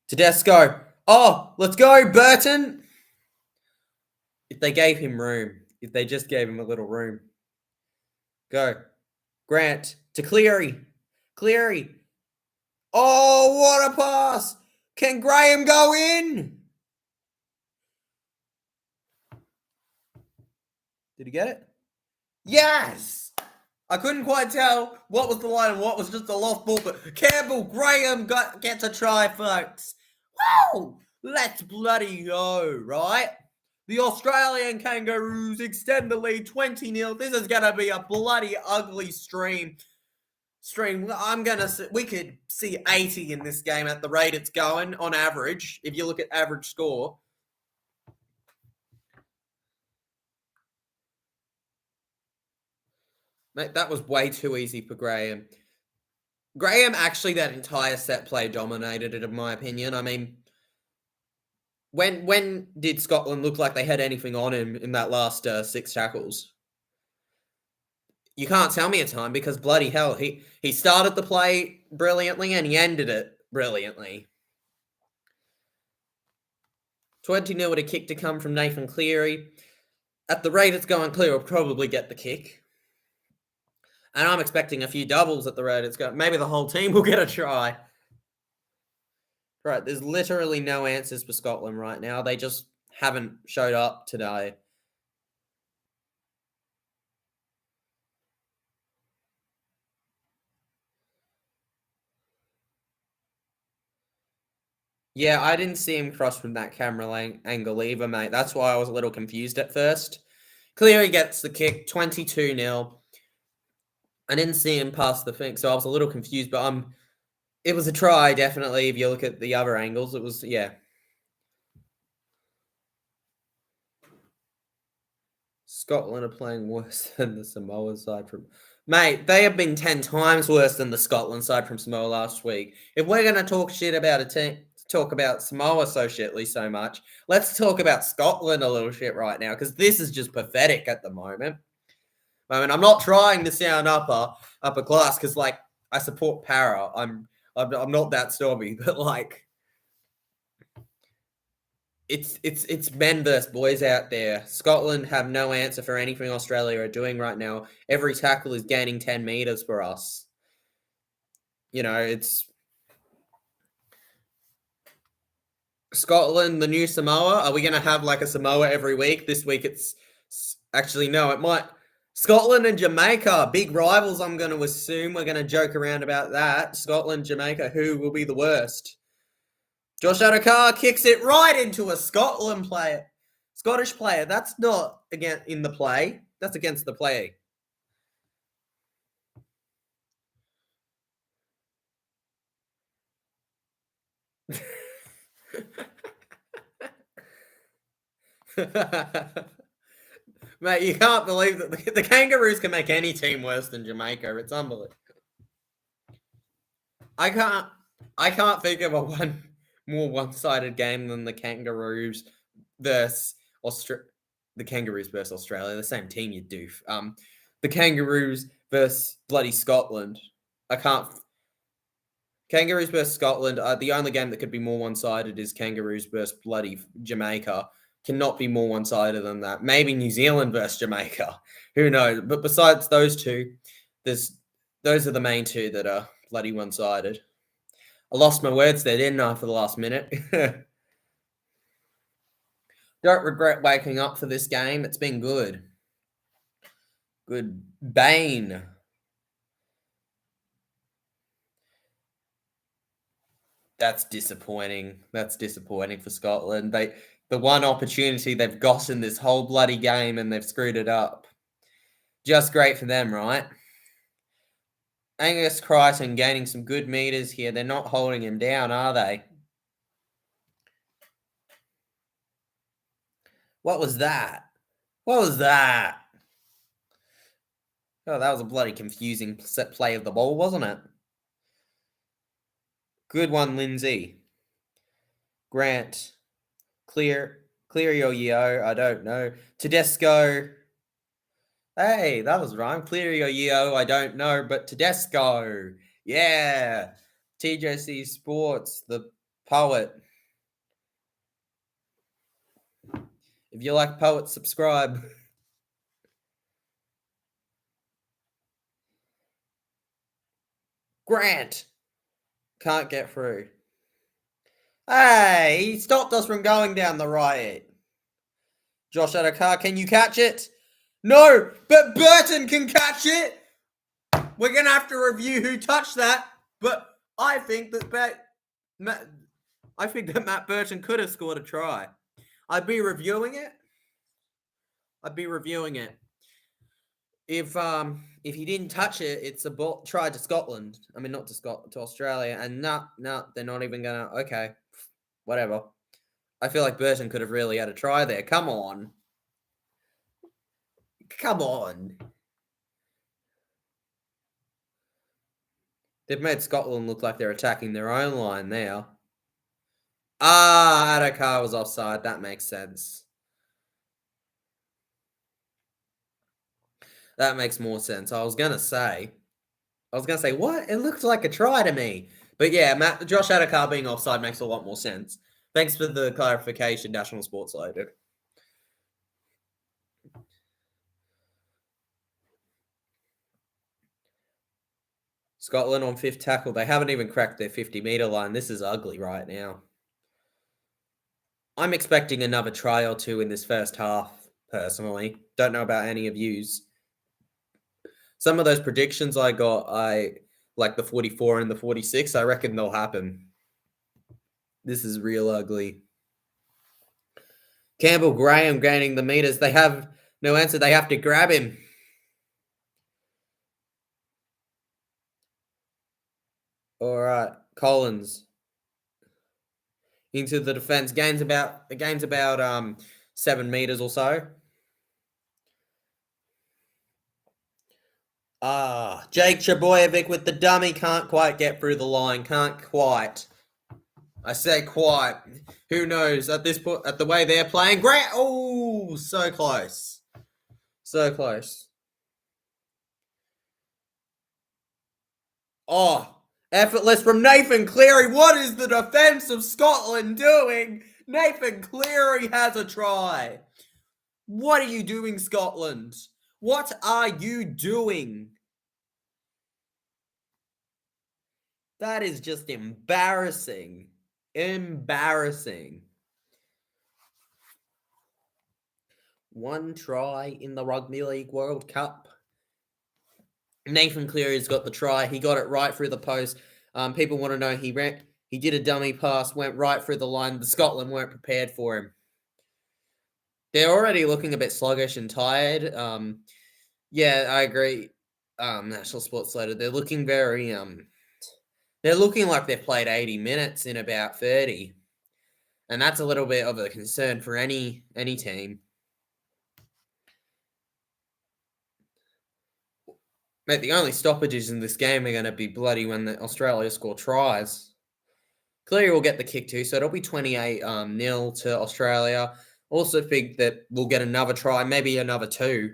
Tedesco. Oh, let's go, Burton. If they gave him room. If they just gave him a little room. Go. Grant to Cleary. Cleary. Oh, what a pass. Can Graham go in? Did he get it? Yes! I couldn't quite tell what was the line and what was just a lost ball, but Campbell Graham gets a try, folks. Wow! Let's bloody go, right? The Australian Kangaroos extend the lead 20-0. This is going to be a bloody ugly stream. We could see 80 in this game at the rate it's going on average, if you look at average score. Mate, that was way too easy for Graham. Graham actually, that entire set play dominated it, in my opinion. I mean, when did Scotland look like they had anything on him in that last 6 tackles? You can't tell me a time because bloody hell, he started the play brilliantly and he ended it brilliantly. 20-0 with a kick to come from Nathan Cleary. At the rate it's going, Cleary will probably get the kick. And I'm expecting a few doubles at the rate it's going. Maybe the whole team will get a try. Right, there's literally no answers for Scotland right now. They just haven't showed up today. Yeah, I didn't see him cross from that camera angle either, mate. That's why I was a little confused at first. Cleary gets the kick, 22-0. I didn't see him pass the thing, so I was a little confused, but it was a try, definitely, if you look at the other angles. It was, yeah. Scotland are playing worse than the Samoa side from... Mate, they have been 10 times worse than the Scotland side from Samoa last week. If we're going to talk shit about a team... talk about Samoa so much. Let's talk about Scotland a little shit right now, because this is just pathetic at the moment. I mean, I'm not trying to sound upper class, because like I support Para. I'm not that snobby, but like it's men versus boys out there. Scotland have no answer for anything Australia are doing right now. Every tackle is gaining 10 meters for us. You know, it's Scotland, the new Samoa. Are we going to have like a Samoa every week? This week it's actually, no, it might. Scotland and Jamaica, big rivals, I'm going to assume. We're going to joke around about that. Scotland, Jamaica, who will be the worst? Josh Adokar kicks it right into a Scottish player. That's not in the play. That's against the play. Mate, you can't believe that the Kangaroos can make any team worse than Jamaica. It's unbelievable. I can't think of a more one-sided game than the Kangaroos versus the Kangaroos versus Australia. The same team, you doof. The Kangaroos versus bloody Scotland. Kangaroos versus Scotland. The only game that could be more one-sided is Kangaroos versus bloody Jamaica. Cannot be more one-sided than that. Maybe New Zealand versus Jamaica. Who knows? But besides those two, those are the main two that are bloody one-sided. I lost my words there, didn't I, for the last minute? Don't regret waking up for this game. It's been good. Good. Bane. That's disappointing. That's disappointing for Scotland. The one opportunity they've gotten this whole bloody game and they've screwed it up. Just great for them, right? Angus Crichton gaining some good meters here. They're not holding him down, are they? What was that? What was that? Oh, that was a bloody confusing set play of the ball, wasn't it? Good one, Lindsay. Grant. Clear your Yeo. I don't know. Tedesco. Hey, that was rhyme. Clear your Yeo. I don't know, but Tedesco. Yeah. TJC Sports, the poet. If you like poets, subscribe. Grant. Can't get through. Hey, he stopped us from going down the right. Josh Adokar, can you catch it? No, but Burton can catch it. We're going to have to review who touched that, but I think that Matt Burton could have scored a try. I'd be reviewing it. If he didn't touch it, it's a ball try to Scotland. I mean, not to Australia. And no, they're not even gonna. Okay, whatever. I feel like Burton could have really had a try there. Come on. They've made Scotland look like they're attacking their own line now. Adokar was offside. That makes sense. That makes more sense. I was gonna say, what? It looked like a try to me. But yeah, Josh Adokar being offside makes a lot more sense. Thanks for the clarification, National Sports Loaded. Scotland on fifth tackle. They haven't even cracked their 50-meter line. This is ugly right now. I'm expecting another try or two in this first half, personally. Don't know about any of yous. Some of those predictions I got, like the 44 and the 46, I reckon they'll happen. This is real ugly. Campbell Graham gaining the meters. They have no answer. They have to grab him. All right, Collins into the defense. Gains about 7 meters or so. Jake Trebojevic with the dummy can't quite get through the line. Can't quite. I say quite. Who knows at this point? At the way they're playing, Grant. Oh, so close. So close. Oh, effortless from Nathan Cleary. What is the defense of Scotland doing? Nathan Cleary has a try. What are you doing, Scotland? What are you doing? That is just embarrassing. Embarrassing. One try in the Rugby League World Cup. Nathan Cleary's got the try. He got it right through the post. People want to know he did a dummy pass, went right through the line. The Scotland weren't prepared for him. They're already looking a bit sluggish and tired. Yeah, I agree. National Sports Loaded. They're looking very they're looking like they've played 80 minutes in about 30. And that's a little bit of a concern for any team. Mate, the only stoppages in this game are going to be bloody when the Australia score tries. Cleary will get the kick too, so it'll be 28-0 to Australia. Also think that we'll get another try, maybe another 2,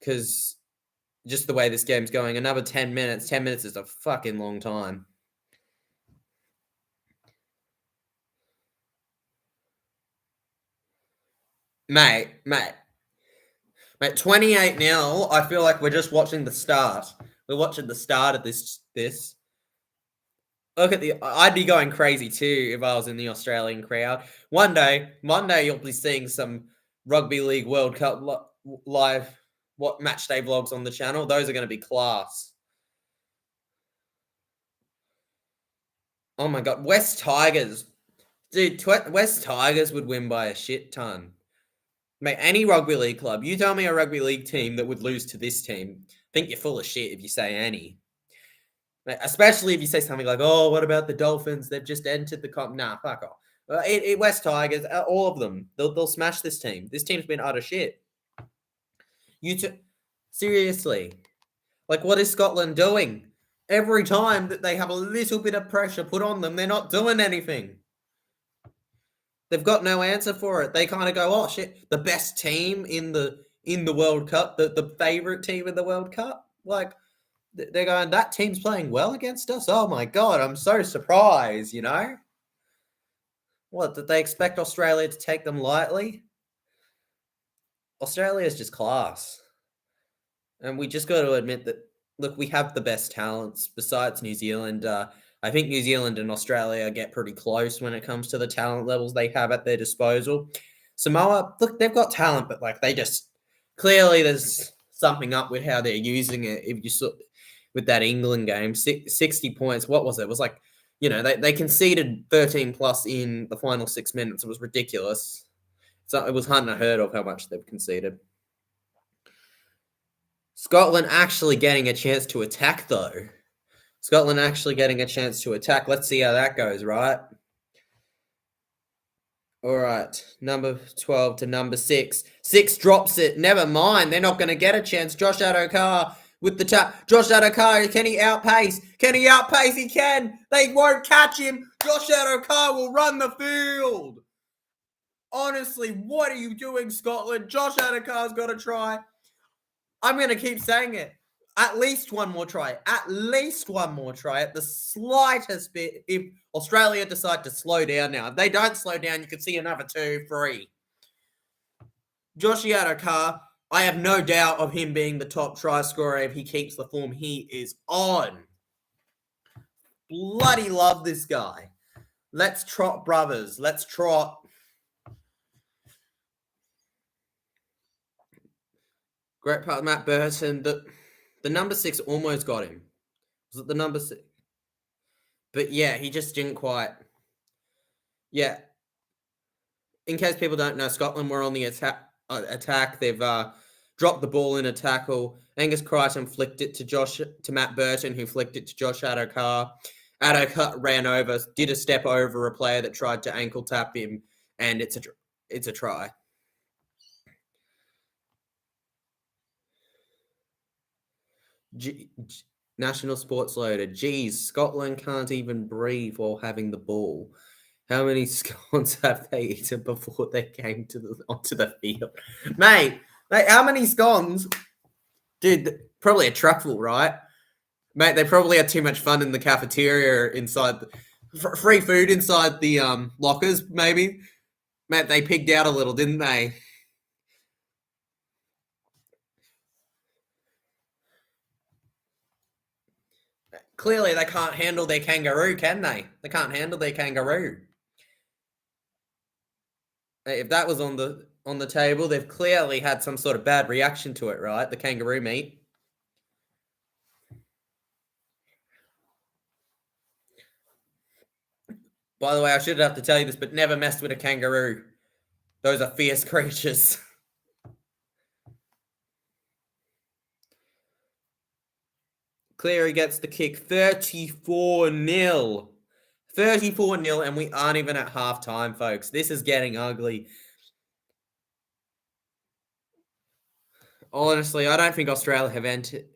because just the way this game's going, another 10 minutes. 10 minutes is a fucking long time. Mate, 28-0, I feel like we're just watching the start. We're watching the start of this. Look at I'd be going crazy too if I was in the Australian crowd. One day you'll be seeing some Rugby League World Cup live match day vlogs on the channel. Those are going to be class. Oh my God, West Tigers. Dude, West Tigers would win by a shit ton. Mate, any rugby league club, you tell me a rugby league team that would lose to this team, I think you're full of shit if you say any. Mate, especially if you say something like, oh, what about the Dolphins? They've just entered the comp. Nah, fuck off. West Tigers, all of them, they'll smash this team. This team's been utter shit. Seriously, like what is Scotland doing? Every time that they have a little bit of pressure put on them, they're not doing anything. They've got no answer for it. They kind of go, "Oh shit, the best team in the World Cup, the favorite team in the World Cup." Like they're going, "That team's playing well against us." Oh my god, I'm so surprised. What did they expect Australia to take them lightly? Australia is just class, and we just got to admit that. Look, we have the best talents besides New Zealand. I think New Zealand and Australia get pretty close when it comes to the talent levels they have at their disposal. Samoa, look, they've got talent, but like they just clearly there's something up with how they're using it. If you saw with that England game, 60 points, what was it? It was like, they conceded 13 plus in the final 6 minutes. It was ridiculous. So it was unheard of how much they've conceded. Scotland actually getting a chance to attack, though. Scotland actually getting a chance to attack. Let's see how that goes, right? All right, number 12 to number 6. 6 drops it. Never mind. They're not going to get a chance. Josh Adokar with the tap. Josh Adokar, can he outpace? Can he outpace? He can. They won't catch him. Josh Adokar will run the field. Honestly, what are you doing, Scotland? Josh Adokar's got to try. I'm going to keep saying it. At least one more try. At least one more try. At the slightest bit. If Australia decide to slow down now. If they don't slow down, you could see another 2, 3. Josh Adokar, I have no doubt of him being the top try scorer if he keeps the form he is on. Bloody love this guy. Let's trot, brothers. Let's trot. Great part of Matt Burton. The number 6 almost got him. Was it the number 6? But yeah, he just didn't quite. Yeah. In case people don't know, Scotland were on the attack. They've dropped the ball in a tackle. Angus Crichton flicked it to Matt Burton, who flicked it to Josh Adokar. Adokar ran over, did a step over a player that tried to ankle tap him, and it's a try. National Sports Loader. Geez, Scotland can't even breathe while having the ball. How many scones have they eaten before they came onto the field? Mate, how many scones? Dude, probably a truckful, right? Mate, they probably had too much fun in the cafeteria inside. Free food inside the lockers, maybe. Mate, they pigged out a little, didn't they? Clearly, they can't handle their kangaroo, can they? They can't handle their kangaroo. If that was on the table, they've clearly had some sort of bad reaction to it, right? The kangaroo meat. By the way, I should have to tell you this, but never mess with a kangaroo. Those are fierce creatures. Cleary gets the kick. 34-0. 34-0, and we aren't even at halftime, folks. This is getting ugly. Honestly, I don't think Australia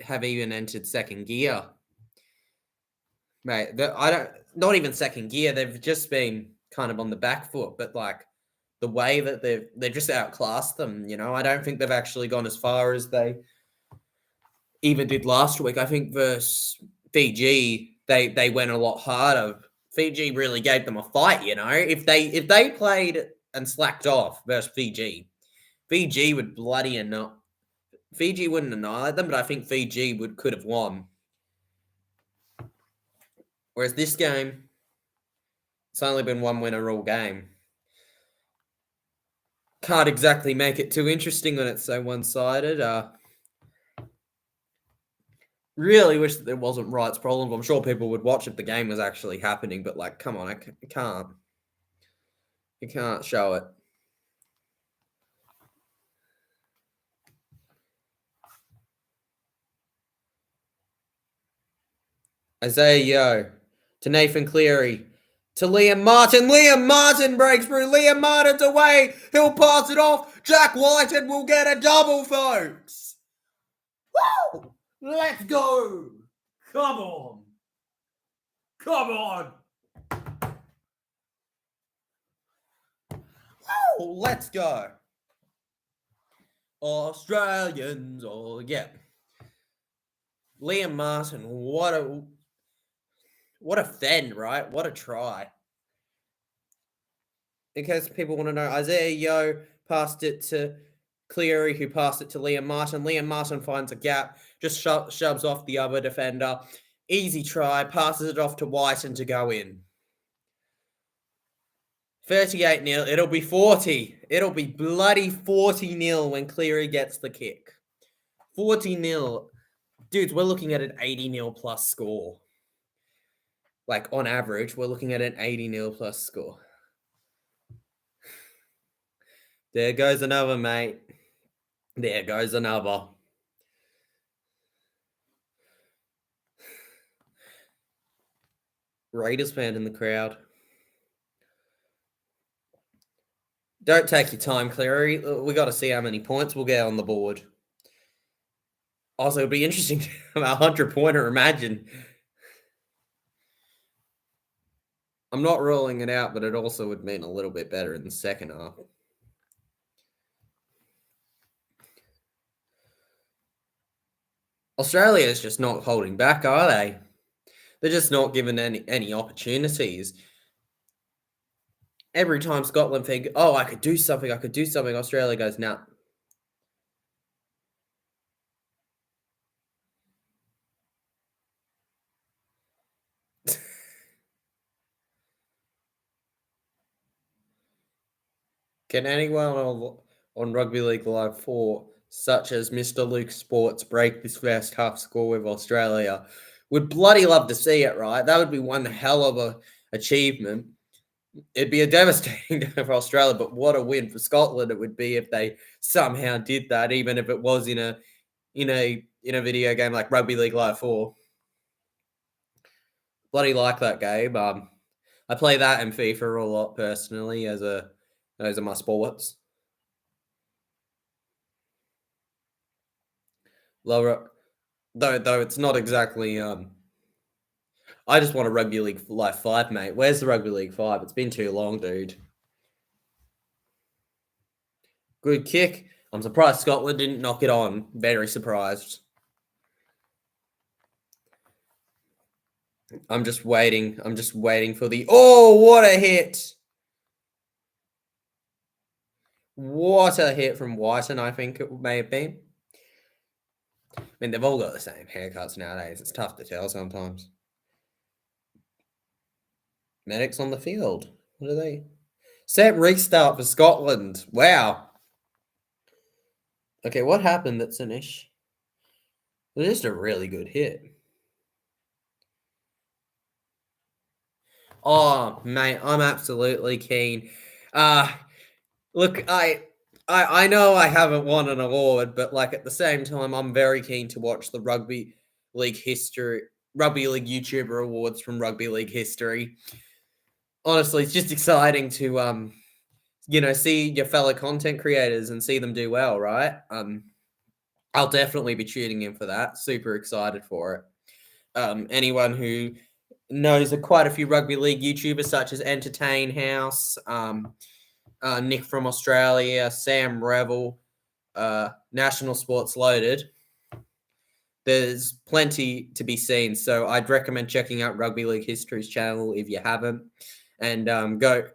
have even entered second gear. Mate, not even second gear. They've just been kind of on the back foot, but like the way that they've just outclassed them, I don't think they've actually gone as far as they even did last week. I think versus Fiji, they went a lot harder. Fiji really gave them a fight, If they played and slacked off versus Fiji would Fiji wouldn't annihilate them, but I think Fiji could have won. Whereas this game, it's only been one winner all game. Can't exactly make it too interesting when it's so one-sided. Really wish that there wasn't rights problems. I'm sure people would watch if the game was actually happening, but like, come on, you can't. You can't show it. Isaiah Yeo to Nathan Cleary to Liam Martin. Liam Martin breaks through. Liam Martin's away. He'll pass it off. Jack Whiten will get a double, folks. Woo! Let's go. Come on. Come on. Woo! Let's go. Australians, oh yeah. Liam Martin, what a fend, right? What a try. In case people want to know, Isaiah Yeo passed it to Cleary, who passed it to Liam Martin. Liam Martin finds a gap, just shoves off the other defender. Easy try, passes it off to Whiten to go in. 38-0. It'll be 40. It'll be bloody 40-0 when Cleary gets the kick. 40-0. Dudes, we're looking at an 80-0 plus score. Like, on average, we're looking at an 80-0 plus score. There goes another, mate. There goes another. Raiders fan in the crowd. Don't take your time, Cleary. We got to see how many points we'll get on the board. Also, it'd be interesting to have a 100-pointer, imagine. I'm not ruling it out, but it also would mean a little bit better in the second half. Australia is just not holding back, are they? They're just not given any opportunities. Every time Scotland think, oh, I could do something, Australia goes, nah. Can anyone on Rugby League Live 4, such as Mr. Luke Sports, break this first half score with Australia? Would bloody love to see it, right? That would be one hell of a achievement. It'd be a devastating day for Australia, but what a win for Scotland it would be if they somehow did that, even if it was in a video game like Rugby League Live 4. Bloody like that game. I play that in FIFA a lot personally as those are my sports. Lower, though it's not exactly. I just want a Rugby League Live 5, mate. Where's the Rugby League 5? It's been too long, dude. Good kick. I'm surprised Scotland didn't knock it on. Very surprised. I'm just waiting for the... Oh, what a hit! What a hit from Whiten, I think it may have been. I mean, they've all got the same haircuts nowadays. It's tough to tell sometimes. Medics on the field. What are they? Set restart for Scotland. Wow. Okay, what happened at Sinish? It was just a really good hit. Oh, mate, I'm absolutely keen. Look, I know I haven't won an award, but like at the same time, I'm very keen to watch the Rugby League YouTuber awards from Rugby League history. Honestly, it's just exciting to see your fellow content creators and see them do well, right? I'll definitely be tuning in for that. Super excited for it. Anyone who knows quite a few Rugby League YouTubers such as Entertain House, Nick from Australia, Sam Revel, National Sports Loaded. There's plenty to be seen, so I'd recommend checking out Rugby League History's channel if you haven't, and go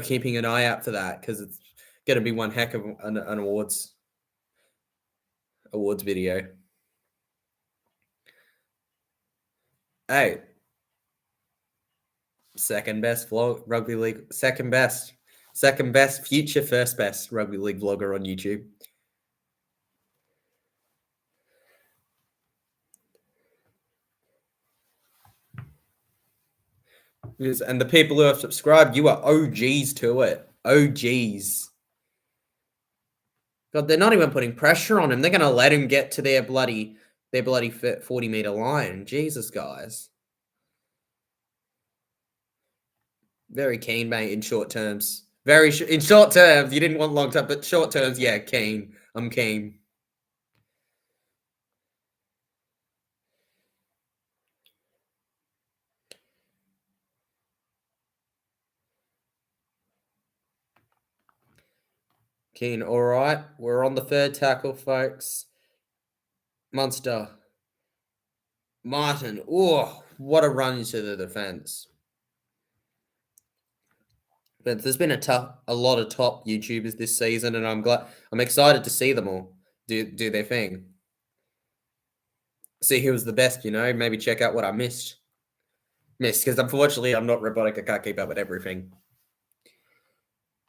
keeping an eye out for that because it's going to be one heck of an awards video. Hey, second best vlog Rugby League, second best, future first best Rugby League vlogger on YouTube. And the people who have subscribed, you are OGs to it. OGs. God, they're not even putting pressure on him. They're going to let him get to their bloody 40-meter line. Jesus, guys. Very keen, mate, in short terms. In short terms. You didn't want long term, but short terms, yeah, keen. I'm keen. Keen. All right. We're on the third tackle, folks. Munster. Martin. Oh, what a run into the defense. But there's been a lot of top YouTubers this season, and I'm excited to see them all do their thing. See who was the best, maybe check out what I missed, because unfortunately I'm not robotic. I can't keep up with everything.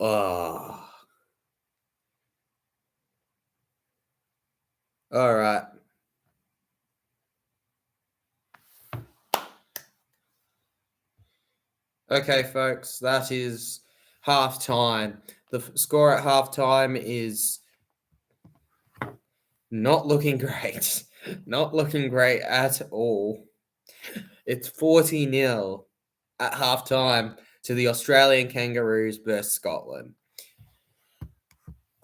Oh. All right. Okay, folks, that is halftime. The score at halftime is not looking great. Not looking great at all. It's 40-0 at halftime to the Australian Kangaroos versus Scotland.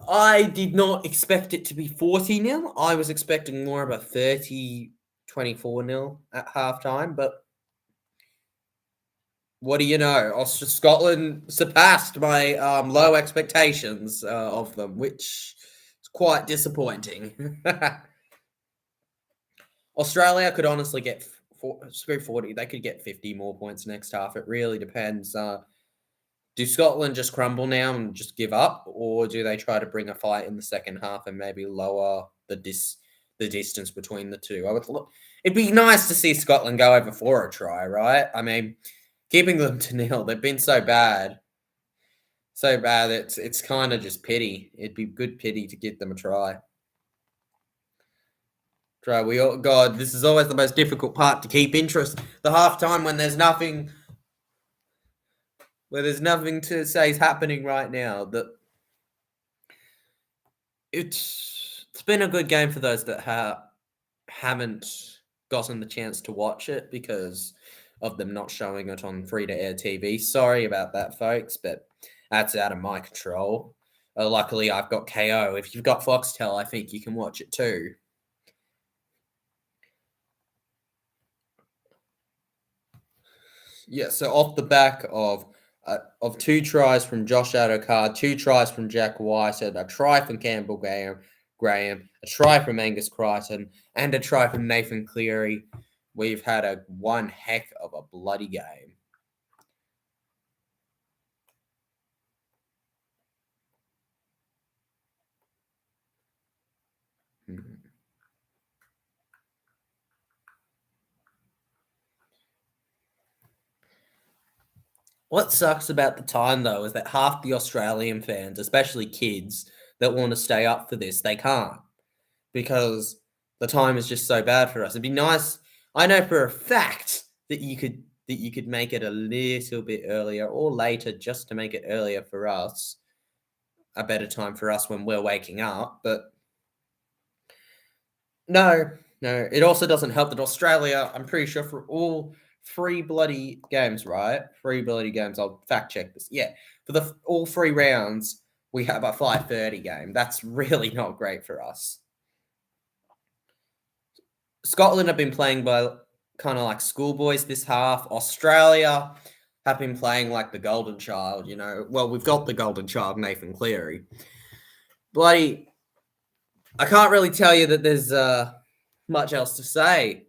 I did not expect it to be 40-0. I was expecting more of a 24-0 at halftime, but what do you know? Scotland surpassed my low expectations of them, which is quite disappointing. Australia could honestly get 40. They could get 50 more points next half. It really depends. Do Scotland just crumble now and just give up, or do they try to bring a fight in the second half and maybe lower the distance between the two? It'd be nice to see Scotland go over for a try, right? I mean, keeping them to nil, they've been so bad. It's kind of just pity. It'd be good pity to give them a try. God, this is always the most difficult part to keep interest. The halftime when there's nothing to say is happening right now. It's been a good game for those that haven't gotten the chance to watch it because of them not showing it on free-to-air TV. Sorry about that, folks, but that's out of my control. Luckily, I've got KO. If you've got Foxtel, I think you can watch it too. Yeah, so off the back of 2 tries from Josh Adokar, 2 tries from Jack Whitehead, a try from Campbell Graham, a try from Angus Crichton, and a try from Nathan Cleary, we've had one heck of a bloody game. What sucks about the time, though, is that half the Australian fans, especially kids that want to stay up for this, they can't because the time is just so bad for us. It'd be nice. I know for a fact that you could make it a little bit earlier or later just to make it earlier for us, a better time for us when we're waking up. But no. It also doesn't help that Australia, I'm pretty sure for all 3 bloody games, right? 3 bloody games. I'll fact check this. Yeah, for all 3 rounds, we have a 5:30 game. That's really not great for us. Scotland have been playing by kind of like schoolboys this half. Australia have been playing like the golden child, Well, we've got the golden child, Nathan Cleary. Bloody, I can't really tell you that there's much else to say.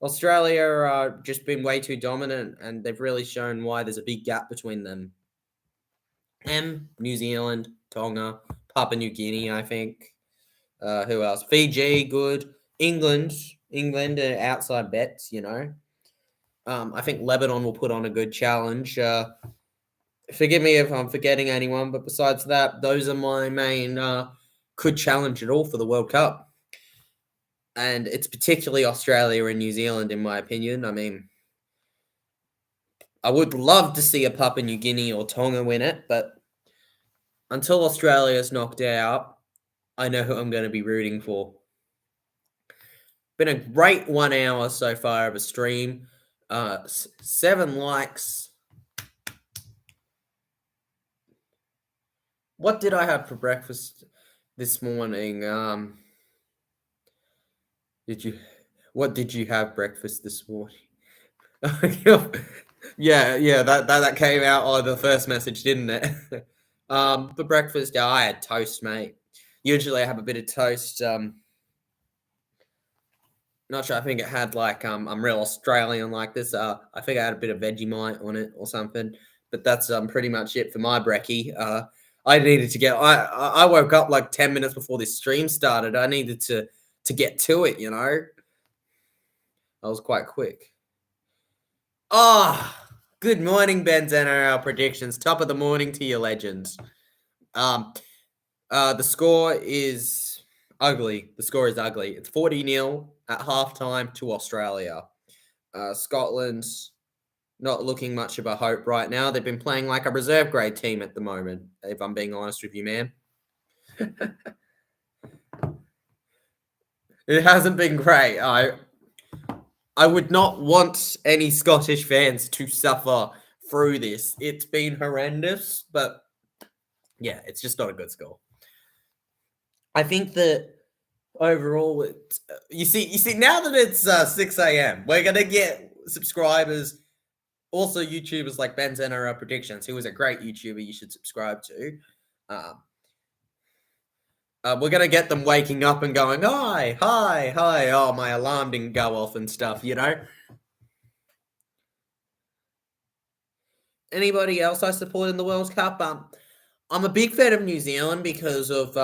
Australia just been way too dominant, and they've really shown why there's a big gap between them. New Zealand, Tonga, Papua New Guinea, I think. Who else? Fiji, good. England are outside bets, I think Lebanon will put on a good challenge. Forgive me if I'm forgetting anyone, but besides that, those are my main could challenge it all for the World Cup. And it's particularly Australia and New Zealand, in my opinion. I mean, I would love to see a Papua New Guinea or Tonga win it, but until Australia's knocked out, I know who I'm going to be rooting for. Been a great 1 hour so far of a stream. 7 likes. What did I have for breakfast this morning? What did you have breakfast this morning? Yeah, that came out on the first message, didn't it? For breakfast, yeah, I had toast, mate. Usually I have a bit of toast. Not sure. I think it had like I'm real Australian like this. I think I had a bit of Vegemite on it or something. But that's pretty much it for my brekkie. I needed to get. I woke up like 10 minutes before this stream started. I needed to get to it. I was quite quick. Ah, good morning, Ben's NRL predictions. Top of the morning to you, legends. The score is ugly. The score is ugly. It's 40-0 at halftime to Australia. Scotland's not looking much of a hope right now. They've been playing like a reserve grade team at the moment, if I'm being honest with you, man. It hasn't been great. I would not want any Scottish fans to suffer through this. It's been horrendous, but yeah, it's just not a good score. I think that overall, you see, now that it's 6 a.m., we're gonna get subscribers, also YouTubers like Ben's NRL Predictions, who is a great YouTuber you should subscribe to. We're gonna get them waking up and going, hi, hi, hi. Oh, my alarm didn't go off and stuff. Anybody else I support in the World Cup? I'm a big fan of New Zealand because of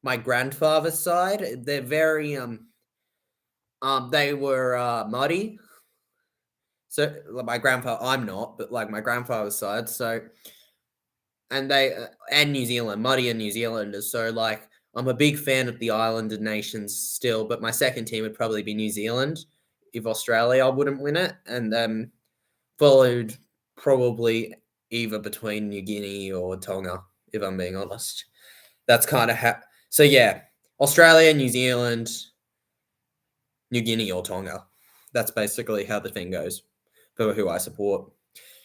my grandfather's side. They're very they were Māori. So my grandfather, I'm not, but like my grandfather's side. So and they and New Zealand, Māori and New Zealanders. So like I'm a big fan of the Islander nations still, but my second team would probably be New Zealand if Australia wouldn't win it, and followed probably either between New Guinea or Tonga, if I'm being honest. That's kind of how. So yeah, Australia, New Zealand, New Guinea, or Tonga. That's basically how the thing goes for who I support.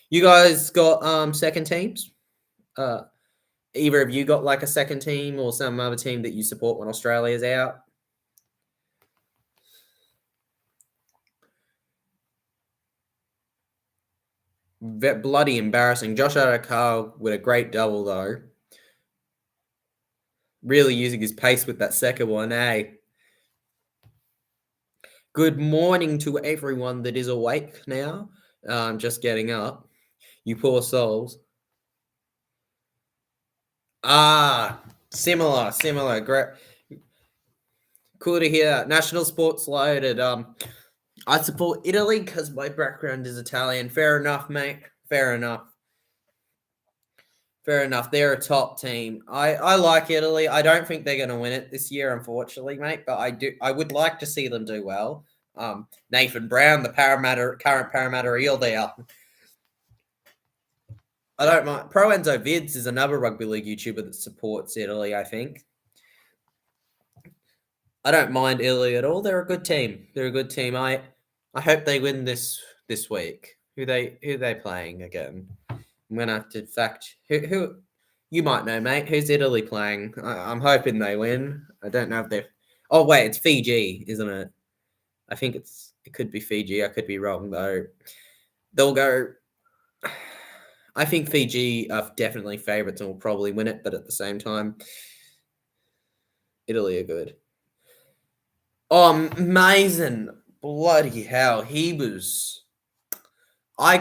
You guys got second teams? Either of you got like a second team or some other team that you support when Australia's out? Bloody embarrassing. Josh Adokar with a great double though. Really using his pace with that second one, eh? Good morning to everyone that is awake now. Just getting up. You poor souls. Similar. Great. Cool to hear. National Sports Loaded. I support Italy because my background is Italian. Fair enough, mate. Fair enough. They're a top team. I like Italy. I don't think they're going to win it this year, unfortunately, mate. But I would like to see them do well. Nathan Brown, the current Parramatta Eel there. I don't mind. Pro Enzo Vids is another rugby league YouTuber that supports Italy, I think. I don't mind Italy at all. They're a good team. I hope they win this week. Who they playing again? I'm gonna have to fact who you might know, mate. Who's Italy playing? I'm hoping they win. I don't know if they're. Oh wait, it's Fiji, isn't it? I think it could be Fiji. I could be wrong though. They'll go. I think Fiji are definitely favourites and will probably win it, but at the same time, Italy are good. Oh, amazing! Bloody hell, he was. I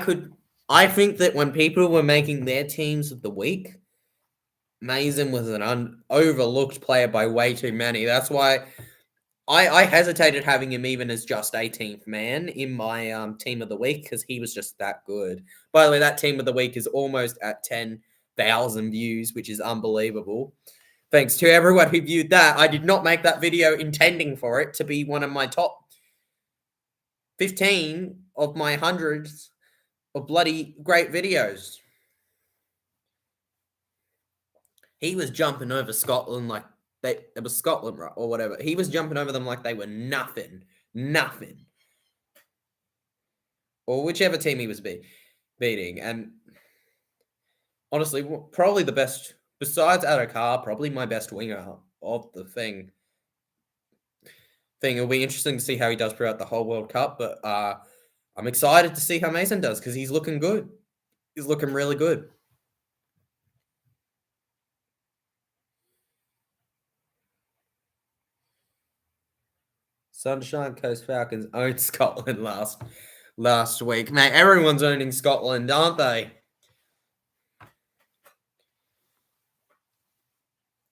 think that when people were making their teams of the week, Mason was an overlooked player by way too many. That's why I hesitated having him even as just 18th man in my team of the week because he was just that good. By the way, that team of the week is almost at 10,000 views, which is unbelievable. Thanks to everyone who viewed that. I did not make that video intending for it to be one of my top 15 of my hundreds of bloody great videos. He was jumping over Scotland like it was Scotland, right, or whatever. He was jumping over them like they were nothing. Or whichever team he was beating. And honestly, probably the best Besides Adokar, probably my best winger of the thing. It'll be interesting to see how he does throughout the whole World Cup, but I'm excited to see how Mason does because he's looking good. He's looking really good. Sunshine Coast Falcons owned Scotland last week. Mate, everyone's owning Scotland, aren't they?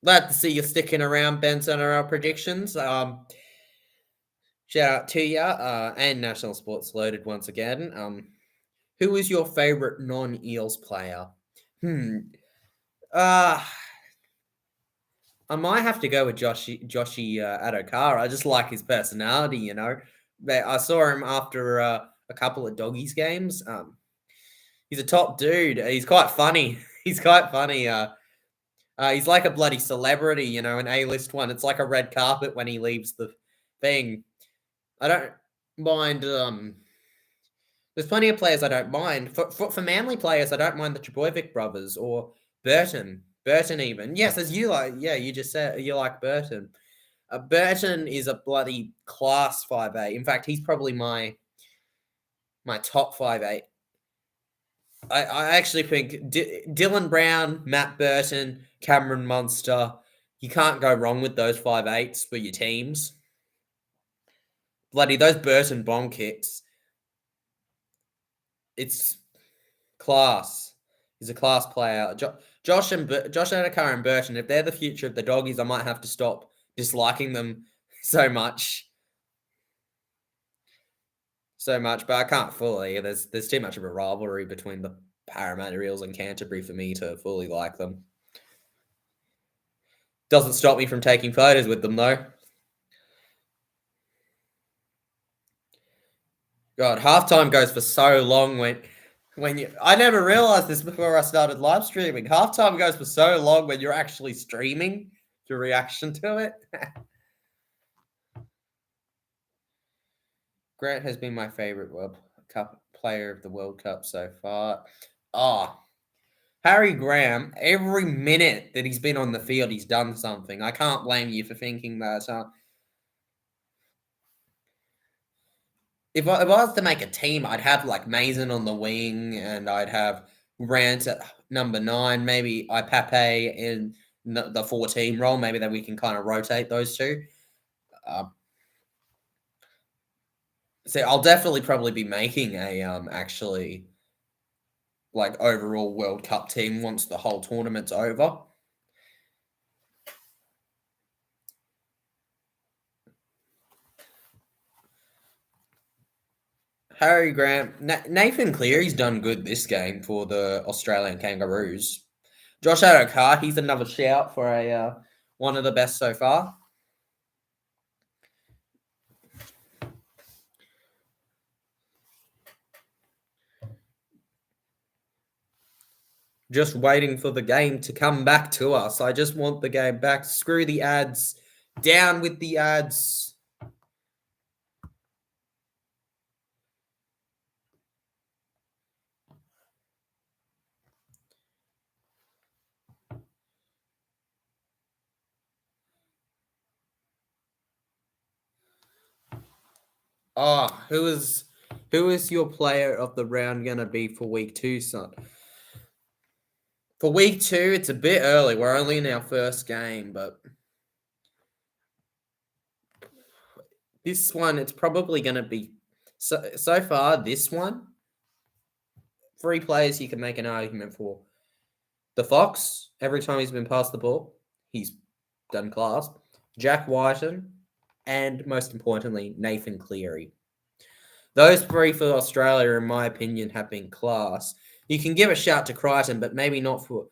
Glad to see you sticking around, Benson, on our predictions. Shout out to you and National Sports Loaded once again. Who is your favourite non-Eels player? I might have to go with Joshy Adokar. I just like his personality, you know. But I saw him after a couple of Doggies games. He's a top dude. He's quite funny. He's quite funny. He's like a bloody celebrity, you know, an A-list one. It's like a red carpet when he leaves the thing. I don't mind. There's plenty of players I don't mind. For Manly players, I don't mind the Trebojevic brothers or Burton. Burton even. Yes, as you like. Yeah, you just said you like Burton. Burton is a bloody class 5'8". In fact, he's probably my top 5'8". I actually think Dylan Brown, Matt Burton, Cameron Munster, you can't go wrong with those 5'8s for your teams. Bloody those Burton bomb kicks. It's class. He's a class player. Josh Adokar and Burton, if they're the future of the Doggies, I might have to stop disliking them so much. But I can't fully. There's too much of a rivalry between the Parramatta Eels and Canterbury for me to fully like them. Doesn't stop me from taking photos with them, though. God, halftime goes for so long when you... I never realized this before I started live streaming. Halftime goes for so long when you're actually streaming your reaction to it. Grant has been my favorite World Cup player of the World Cup so far. Harry Graham, every minute that he's been on the field, he's done something. I can't blame you for thinking that. If I was to make a team, I'd have like Mason on the wing, and I'd have Grant at number 9, maybe Ipape in the 14 role. Maybe that we can kind of rotate those two. So I'll definitely probably be making a actually like overall World Cup team once the whole tournament's over. Harry Grant, Nathan Cleary's done good this game for the Australian Kangaroos. Josh Adokar, he's another shout for a one of the best so far. Just waiting for the game to come back to us. I just want the game back. Screw the ads. Down with the ads. Who is your player of the round going to be for week 2, son? For week 2, it's a bit early. We're only in our first game, but this one, it's probably going to be... So far, this one, 3 players you can make an argument for. The Fox, every time he's been passed the ball, he's done class. Jack Whiten, and most importantly, Nathan Cleary. Those 3 for Australia, in my opinion, have been class. You can give a shout to Crichton, but maybe not for,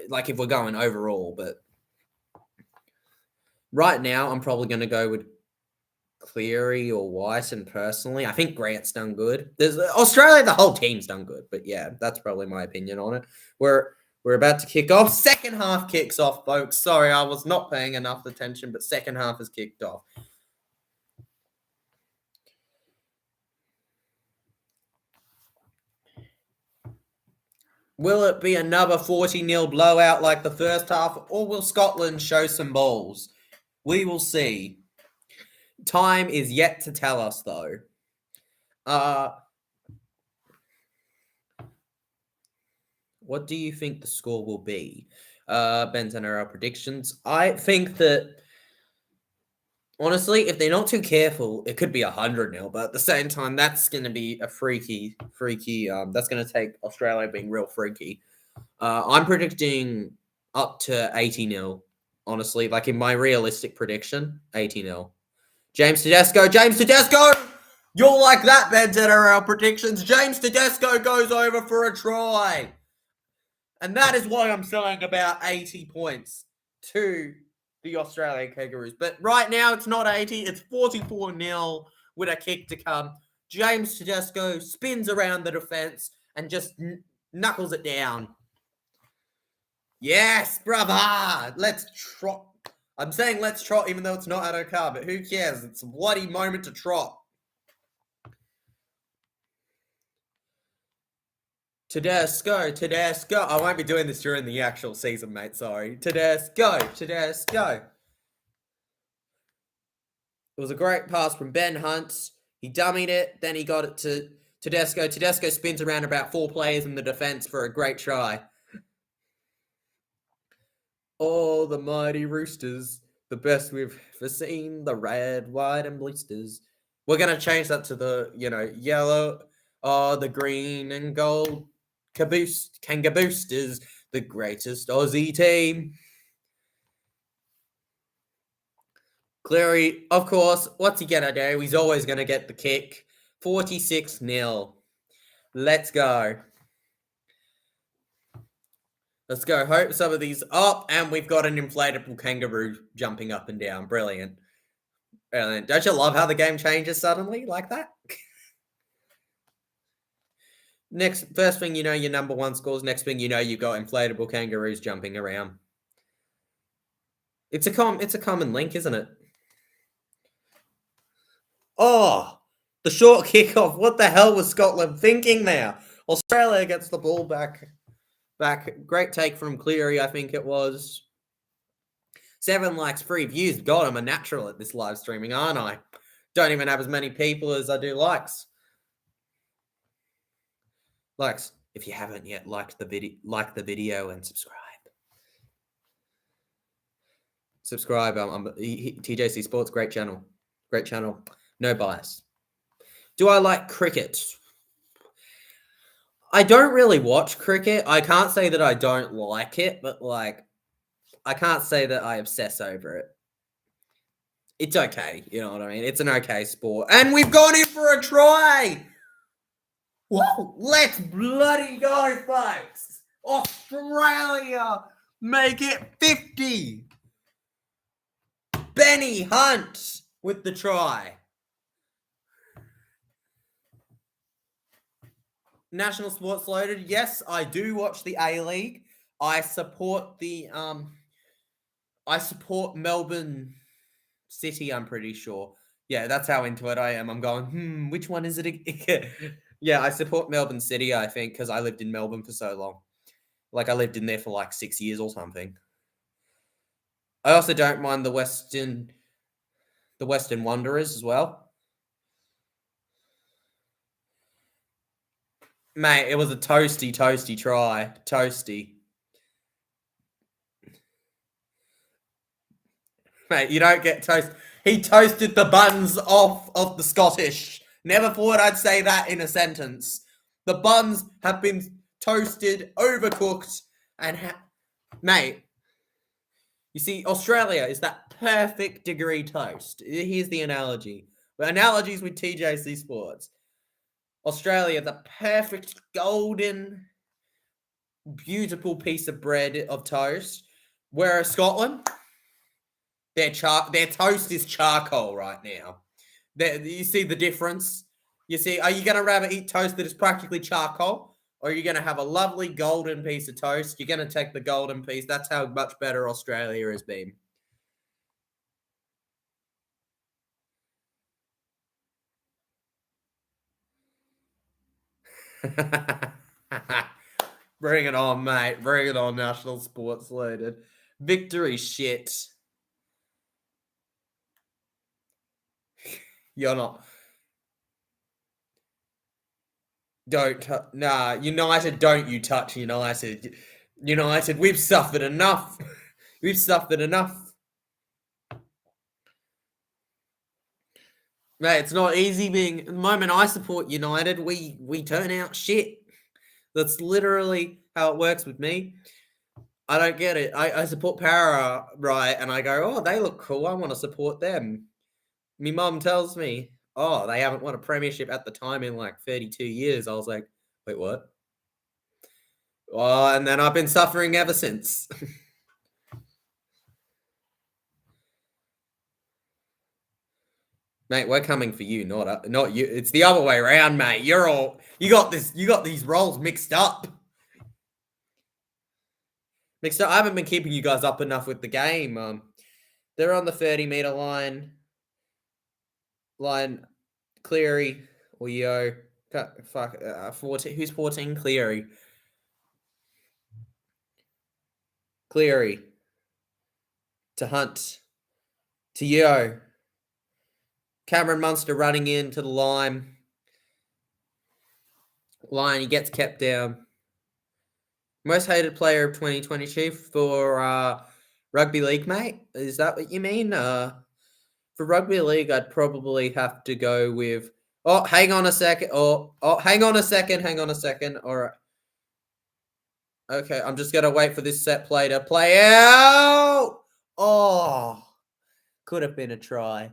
like, if we're going overall. But right now, I'm probably going to go with Cleary or Whiten personally. I think Grant's done good. Australia, the whole team's done good. But yeah, that's probably my opinion on it. We're about to kick off. Second half kicks off, folks. Sorry, I was not paying enough attention, but second half has kicked off. Will it be another 40-0 blowout like the first half, or will Scotland show some balls? We will see. Time is yet to tell us, though. What do you think the score will be? Ben's and our predictions. I think that, honestly, if they're not too careful, it could be 100-0. But at the same time, that's going to be a freaky. That's going to take Australia being real freaky. I'm predicting up to 80-0. Honestly, like in my realistic prediction, 80-0. James Tedesco! You'll like that, Ben's and our predictions. James Tedesco goes over for a try. And that is why I'm saying about 80 points to the Australian Kangaroos. But right now, it's not 80. It's 44-0 with a kick to come. James Tedesco spins around the defence and just knuckles it down. Yes, brother! Let's trot. I'm saying let's trot even though it's not at car, but who cares? It's a bloody moment to trot. Tedesco. I won't be doing this during the actual season, mate. Sorry. Tedesco. It was a great pass from Ben Hunt. He dummied it. Then he got it to Tedesco. Tedesco spins around about 4 players in the defence for a great try. Oh, the mighty Roosters. The best we've ever seen. The red, white, and blisters. We're going to change that to the, yellow. Oh, the green and gold. Kanga Boosters, the greatest Aussie team. Cleary, of course, what's he gonna do? He's always gonna get the kick. 46-0. Let's go. Hope some of these up, and we've got an inflatable kangaroo jumping up and down. Brilliant. Don't you love how the game changes suddenly like that? First thing you know, your number one scores. Next thing you know, you got inflatable kangaroos jumping around. It's a common link, isn't it? Oh, the short kickoff. What the hell was Scotland thinking there? Australia gets the ball back. Great take from Cleary, I think it was. 7 likes, 3 views. God, I'm a natural at this live streaming, aren't I? Don't even have as many people as I do likes. Likes. If you haven't yet liked the video and subscribe. I'm TJC Sports, great channel. No bias. Do I like cricket? I don't really watch cricket. I can't say that I don't like it, but I can't say that I obsess over it. It's okay, you know what I mean? It's an okay sport. And we've gone in for a try! Whoa, let's bloody go, folks! Australia make it 50! Benny Hunt with the try. National Sports Loaded. Yes, I do watch the A-League. I support Melbourne City, I'm pretty sure. Yeah, that's how into it I am. I'm going, which one is it? Yeah, I support Melbourne City, I think, because I lived in Melbourne for so long. I lived in there for 6 years or something. I also don't mind the Western Wanderers as well. Mate, it was a toasty try. Toasty. Mate, you don't get toast. He toasted the buns off of the Scottish. Never thought I'd say that in a sentence. The buns have been toasted, overcooked, and mate, you see, Australia is that perfect degree toast. Here's the analogy. The analogies with TJC Sports. Australia, the perfect golden, beautiful piece of bread of toast. Whereas Scotland, their toast is charcoal right now. You see the difference? You see, are you going to rather eat toast that is practically charcoal? Or are you going to have a lovely golden piece of toast? You're going to take the golden piece. That's how much better Australia has been. Bring it on, mate. Bring it on, National Sports Loaded. Victory shit. You're not. United, don't you touch United. United, we've suffered enough. We've suffered enough. Mate, it's not easy being. The moment I support United, we turn out shit. That's literally how it works with me. I don't get it. I support Para, right? And I go, oh, they look cool. I want to support them. My mum tells me, oh, they haven't won a premiership at the time in like 32 years. I was like, wait, what? Oh, and then I've been suffering ever since. Mate, we're coming for you, not you. It's the other way around, mate. You got these roles mixed up. I haven't been keeping you guys up enough with the game. They're on the 30-meter line. Cleary or Yo. 14. Who's 14? Cleary. Cleary. To Hunt. To Yo. Cameron Munster running into the line. He gets kept down. Most hated player of 2022 for Rugby League, mate? Is that what you mean? For Rugby League, I'd probably have to go with... Oh, hang on a second. Hang on a second. All right. Okay, I'm just going to wait for this set play to play out. Oh, could have been a try.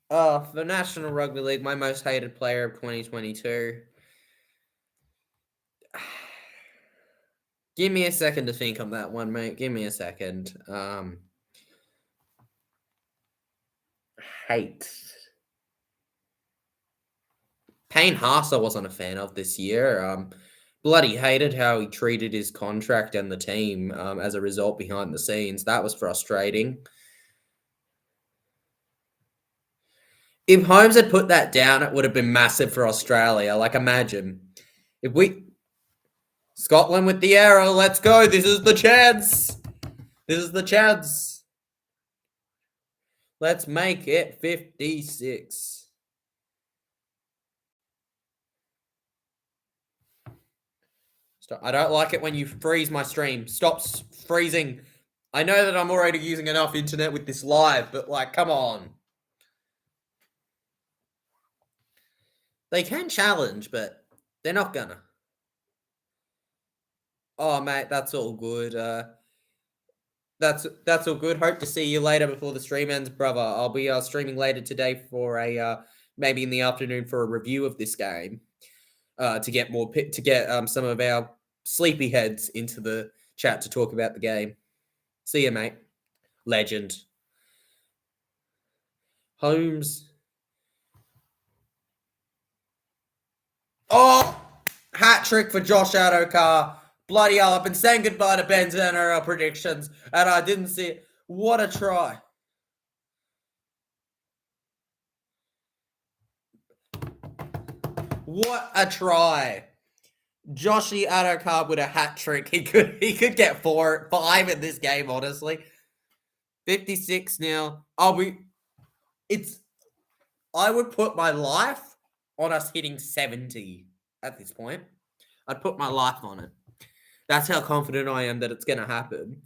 Oh, for National Rugby League, my most hated player of 2022. Give me a second to think on that one, mate. Give me a second. Hate. Payne Haas I wasn't a fan of this year. Bloody hated how he treated his contract and the team as a result behind the scenes. That was frustrating. If Holmes had put that down, it would have been massive for Australia. Like, imagine. If we... Scotland with the arrow. Let's go. This is the chance. Let's make it 56. Stop. I don't like it when you freeze my stream. Stop freezing. I know that I'm already using enough internet with this live, but, like, come on. They can challenge, but they're not gonna. Oh, mate, that's all good. That's all good. Hope to see you later before the stream ends, brother. I'll be streaming later today for a maybe in the afternoon for a review of this game. To get some of our sleepy heads into the chat to talk about the game. See you, mate. Legend. Holmes. Oh, hat trick for Josh Adokar. Bloody hell, I've been saying goodbye to Ben's NRL predictions, and I didn't see it. What a try. What a try. Joshy Adokar with a hat trick. He could get 5 in this game, honestly. 56 now. I would put my life on us hitting 70 at this point. I'd put my life on it. That's how confident I am that it's going to happen.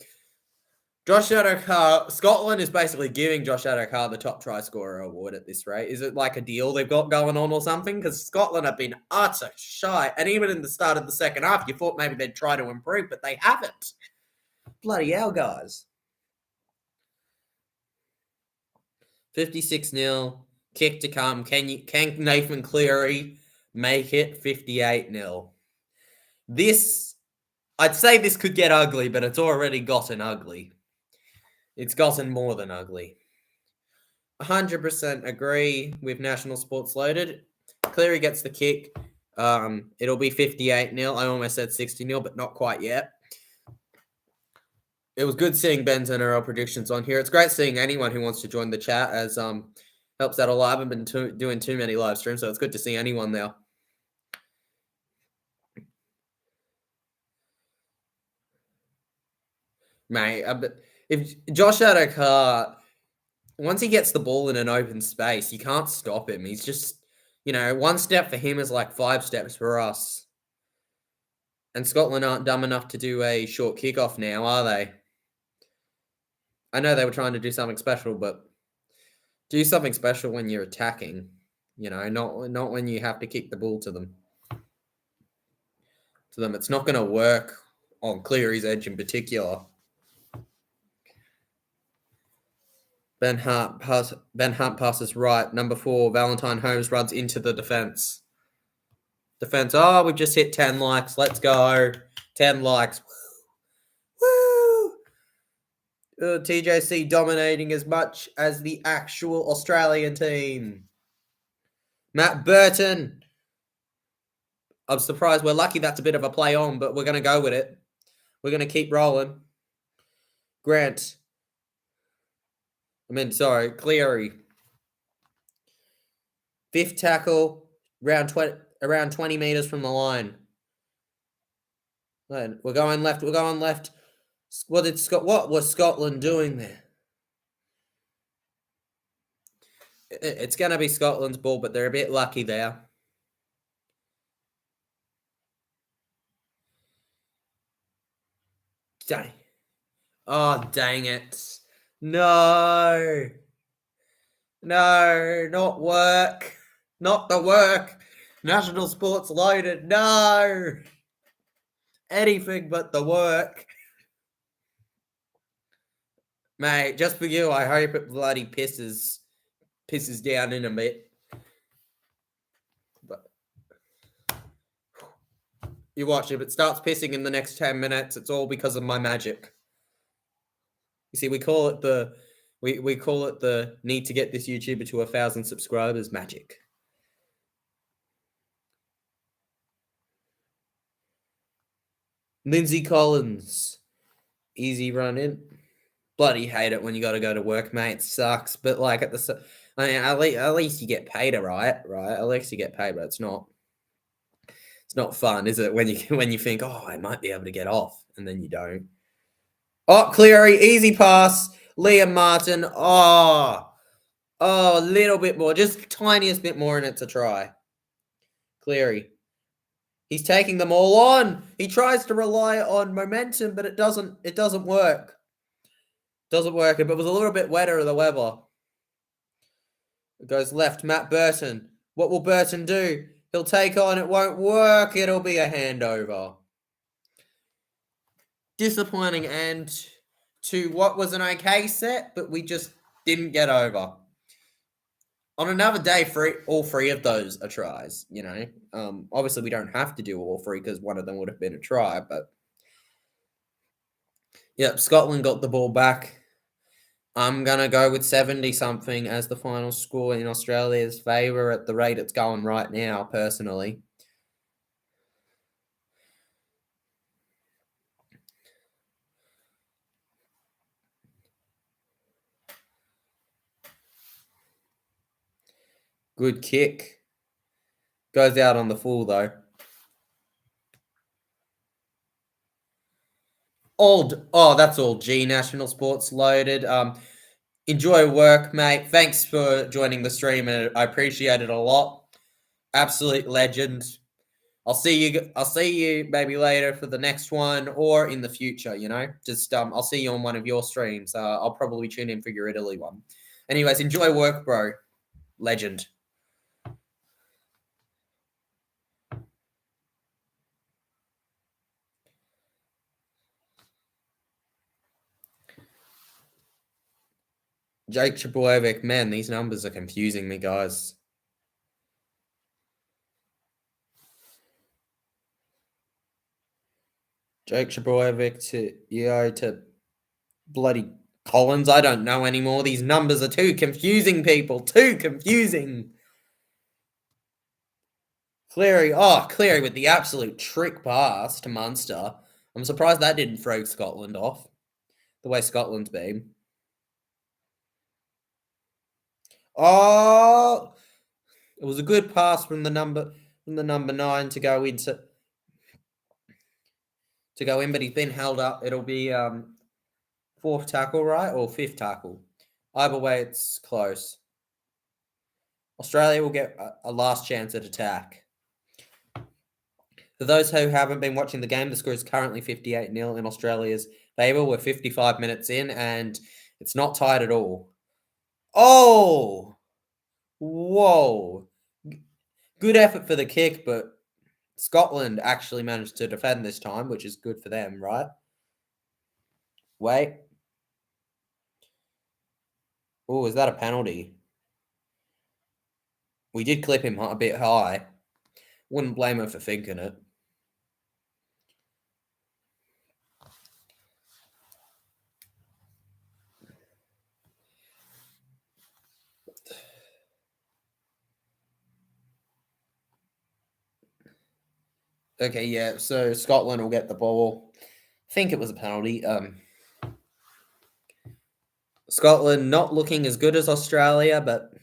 Josh Adokar, Scotland is basically giving Josh Adokar the top try scorer award at this rate. Is it like a deal they've got going on or something? Because Scotland have been utter shy. And even in the start of the second half, you thought maybe they'd try to improve, but they haven't. Bloody hell, guys. 56-0. Kick to come. Can Nathan Cleary make it 58-0? I'd say this could get ugly, but it's already gotten ugly. It's gotten more than ugly. 100% agree with National Sports Loaded. Cleary gets the kick. It'll be 58-0. I almost said 60-0, but not quite yet. It was good seeing Ben's NRL predictions on here. It's great seeing anyone who wants to join the chat, as Helps out a lot. I haven't been doing too many live streams, so it's good to see anyone now. Mate, if Josh Adokar, once he gets the ball in an open space, you can't stop him. He's just, one step for him is like 5 steps for us. And Scotland aren't dumb enough to do a short kickoff now, are they? I know they were trying to do something special, but do something special when you're attacking. Not when you have to kick the ball to them. It's not going to work on Cleary's edge in particular. Ben Hunt passes right. Number 4, Valentine Holmes runs into the defense. Oh, we've just hit 10 likes. Let's go. 10 likes. Woo! TJC dominating as much as the actual Australian team. Matt Burton. I'm surprised. We're lucky that's a bit of a play on, but we're going to go with it. We're going to keep rolling. Cleary. 5th tackle, around 20 meters from the line. We're going left. What was Scotland doing there? It's going to be Scotland's ball, but they're a bit lucky there. Dang. Oh, dang it. No, not work. Not the work. National Sports loaded. No. Anything but the work. Mate, just for you, I hope it bloody pisses down in a bit. But you watch, if it starts pissing in the next 10 minutes, it's all because of my magic. You see, we call it the need to get this YouTuber to 1,000 subscribers magic. Lindsay Collins, easy run in. Bloody hate it when you got to go to work, mate. It sucks, but like at least you get paid, right? At least you get paid, but it's not fun, is it? When you think, oh, I might be able to get off, and then you don't. Oh, Cleary, easy pass. Liam Martin. Oh, a little bit more, just tiniest bit more, and it's a try. Cleary. He's taking them all on. He tries to rely on momentum, but it doesn't work. Doesn't work. If it was a little bit wetter, the weather. It goes left. Matt Burton. What will Burton do? He'll take on. It won't work. It'll be a handover. Disappointing end to what was an okay set, but we just didn't get over. On another day, all 3 of those are tries, Obviously, we don't have to do all 3 because one of them would have been a try, but yep, Scotland got the ball back. I'm going to go with 70-something as the final score in Australia's favour at the rate it's going right now, personally. Good kick. Goes out on the full, though. That's all G. National Sports loaded. Enjoy work, mate. Thanks for joining the stream, and I appreciate it a lot. Absolute legend. I'll see you maybe later for the next one or in the future, Just I'll see you on one of your streams. I'll probably tune in for your Italy one. Anyways, enjoy work, bro. Legend. Jake Trebojevic, man, these numbers are confusing me, guys. Jake Trebojevic to bloody Collins. I don't know anymore. These numbers are too confusing, people. Too confusing. Cleary with the absolute trick pass to Munster. I'm surprised that didn't throw Scotland off. The way Scotland's been. Oh, it was a good pass from the number 9 to go in, but he's been held up. It'll be fourth tackle, right, or fifth tackle. Either way, it's close. Australia will get a last chance at attack. For those who haven't been watching the game, the score is currently 58-0 in Australia's favour. We're 55 minutes in, and it's not tied at all. Oh! Whoa. Good effort for the kick, but Scotland actually managed to defend this time, which is good for them, right? Wait. Oh, is that a penalty? We did clip him a bit high. Wouldn't blame him for thinking it. Okay, yeah, so Scotland will get the ball. I think it was a penalty. Scotland not looking as good as Australia, but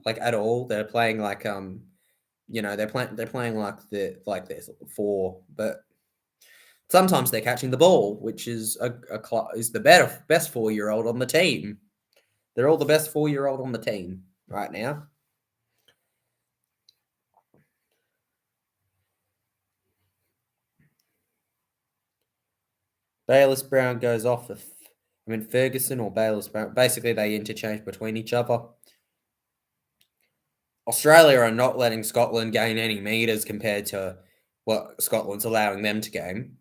like at all. They're playing like they're playing like they're 4, but sometimes they're catching the ball, which is is the best 4-year-old on the team. They're all the best 4-year-old on the team right now. Bayless Brown goes off. Ferguson or Bayless Brown. Basically, they interchange between each other. Australia are not letting Scotland gain any meters compared to what Scotland's allowing them to gain.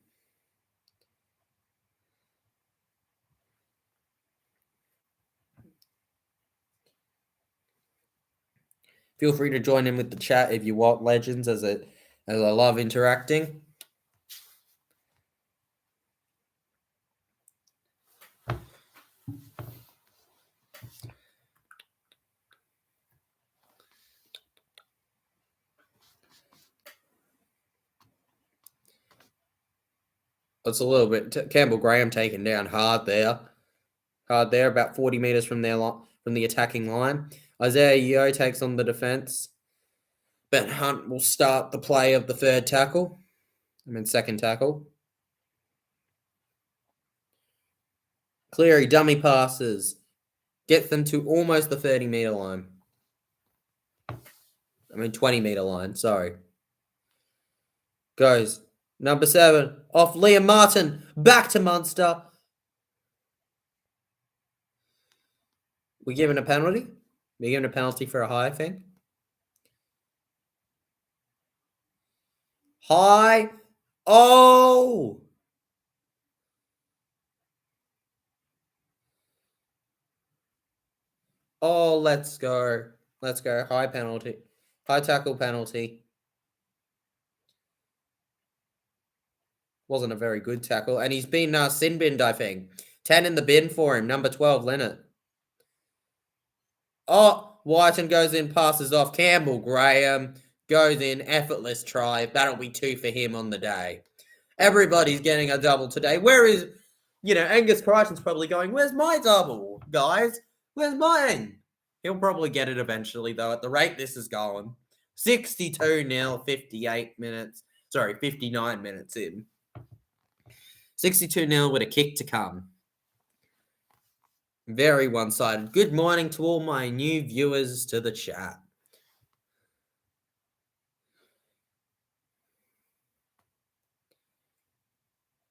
Feel free to join in with the chat if you want, legends, as I love interacting. It's a little bit. Campbell Graham taken down hard there. About 40 meters from the attacking line. Isaiah Yeo takes on the defense. Ben Hunt will start the play of the second tackle. Cleary dummy passes. Gets them to almost the 30-meter line. 20-meter line, sorry. Goes. Number 7, off Liam Martin. Back to Munster. We given a penalty? We given a penalty for a high thing? High. Oh! Oh, let's go. High penalty. High tackle penalty. Wasn't a very good tackle. And he's been sin binned, I think. 10 in the bin for him. Number 12, Leonard. Oh, Whiten goes in, passes off. Campbell Graham goes in, effortless try. That'll be 2 for him on the day. Everybody's getting a double today. Where is, Angus Crichton's probably going, where's my double, guys? Where's mine? He'll probably get it eventually, though, at the rate this is going. 62-0, 59 minutes in. 62-0 with a kick to come. Very one-sided. Good morning to all my new viewers to the chat.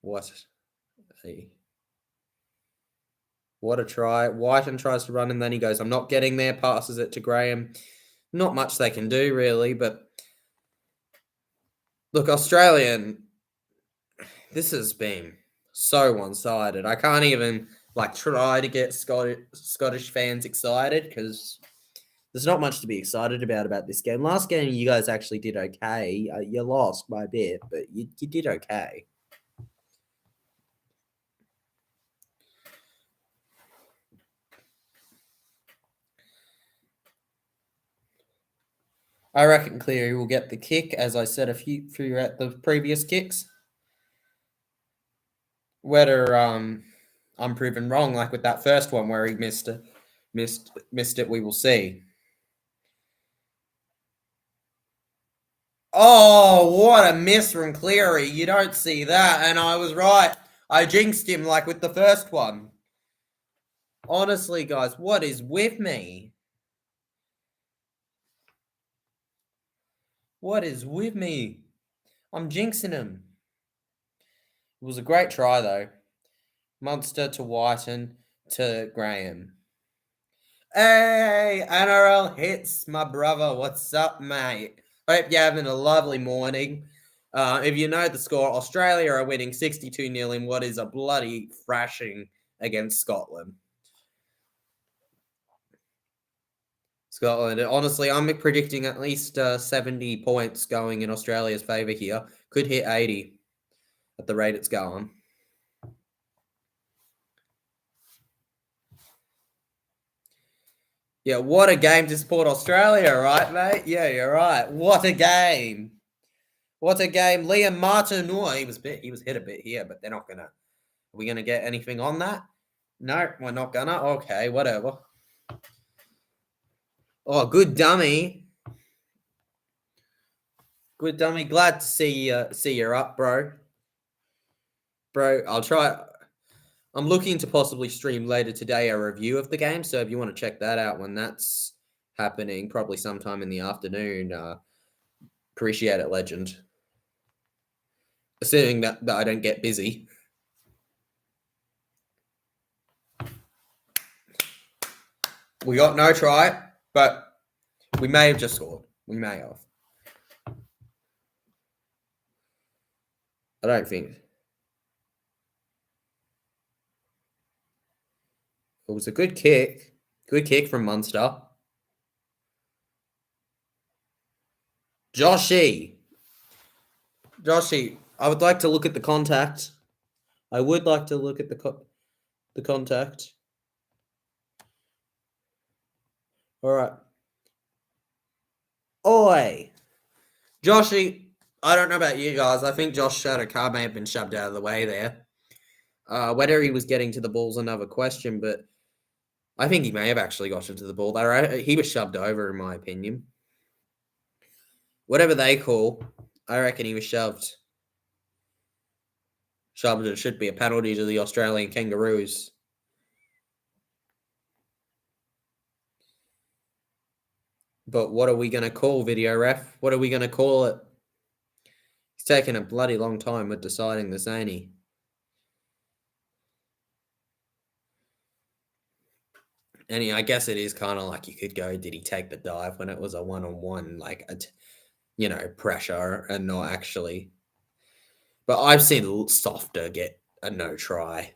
What a try. Whiten tries to run and then he goes, I'm not getting there, passes it to Graham. Not much they can do, really, but look, Australian, this has been so one-sided. I can't even try to get Scottish fans excited because there's not much to be excited about this game. Last game, you guys actually did okay. You lost by a bit, but you did okay. I reckon Cleary will get the kick, as I said a few at the previous kicks. Whether I'm proven wrong, like with that first one where he missed Missed it. We will see. Oh, what a miss from Cleary. You don't see that. And I was right. I jinxed him like with the first one. Honestly, guys, what is with me? What is with me? I'm jinxing him. It was a great try, though. Munster to Whiten to Graham. Hey, NRL hits, my brother. What's up, mate? Hope you're having a lovely morning. If you know the score, Australia are winning 62-0 in what is a bloody thrashing against Scotland. Honestly, I'm predicting at least 70 points going in Australia's favour here. Could hit 80 at the rate it's going. Yeah, what a game to support Australia, right, mate? Yeah, you're right. What a game. What a game. Liam Martin, he was hit a bit here, but they're not gonna. Are we gonna get anything on that? No, we're not gonna. Okay, whatever. Oh, good dummy. Good dummy. Glad to see you're up, bro. Bro, I'll try. I'm looking to possibly stream later today a review of the game, so if you want to check that out when that's happening, probably sometime in the afternoon, appreciate it, legend. Assuming that I don't get busy. We got no try, but we may have just scored. We may have. I don't think. It was a good kick. Good kick from Munster. Joshy, I would like to look at the contact. I would like to look at the contact. All right. Oi. Joshy, I don't know about you guys. I think Josh Shadakar may have been shoved out of the way there. Whether he was getting to the ball's another question, but I think he may have actually gotten to the ball. He was shoved over, in my opinion. Whatever they call, I reckon he was shoved. Shoved, it should be a penalty to the Australian Kangaroos. But what are we going to call, video ref? What are we going to call it? He's taken a bloody long time with deciding this, ain't he? And I guess it is kind of like you could go, did he take the dive when it was a one-on-one, like, pressure and not actually. But I've seen Softer get a no try.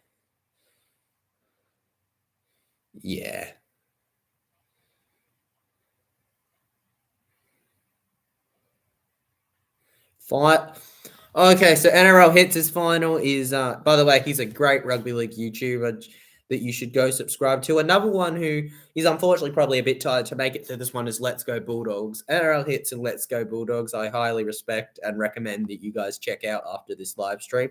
Yeah. Fight. Okay, so NRL Hits' his final is, by the way, he's a great rugby league YouTuber that you should go subscribe to. Another one who is unfortunately probably a bit tired to make it to this one is Let's Go Bulldogs. NRL Hits and Let's Go Bulldogs, I highly respect and recommend that you guys check out after this live stream.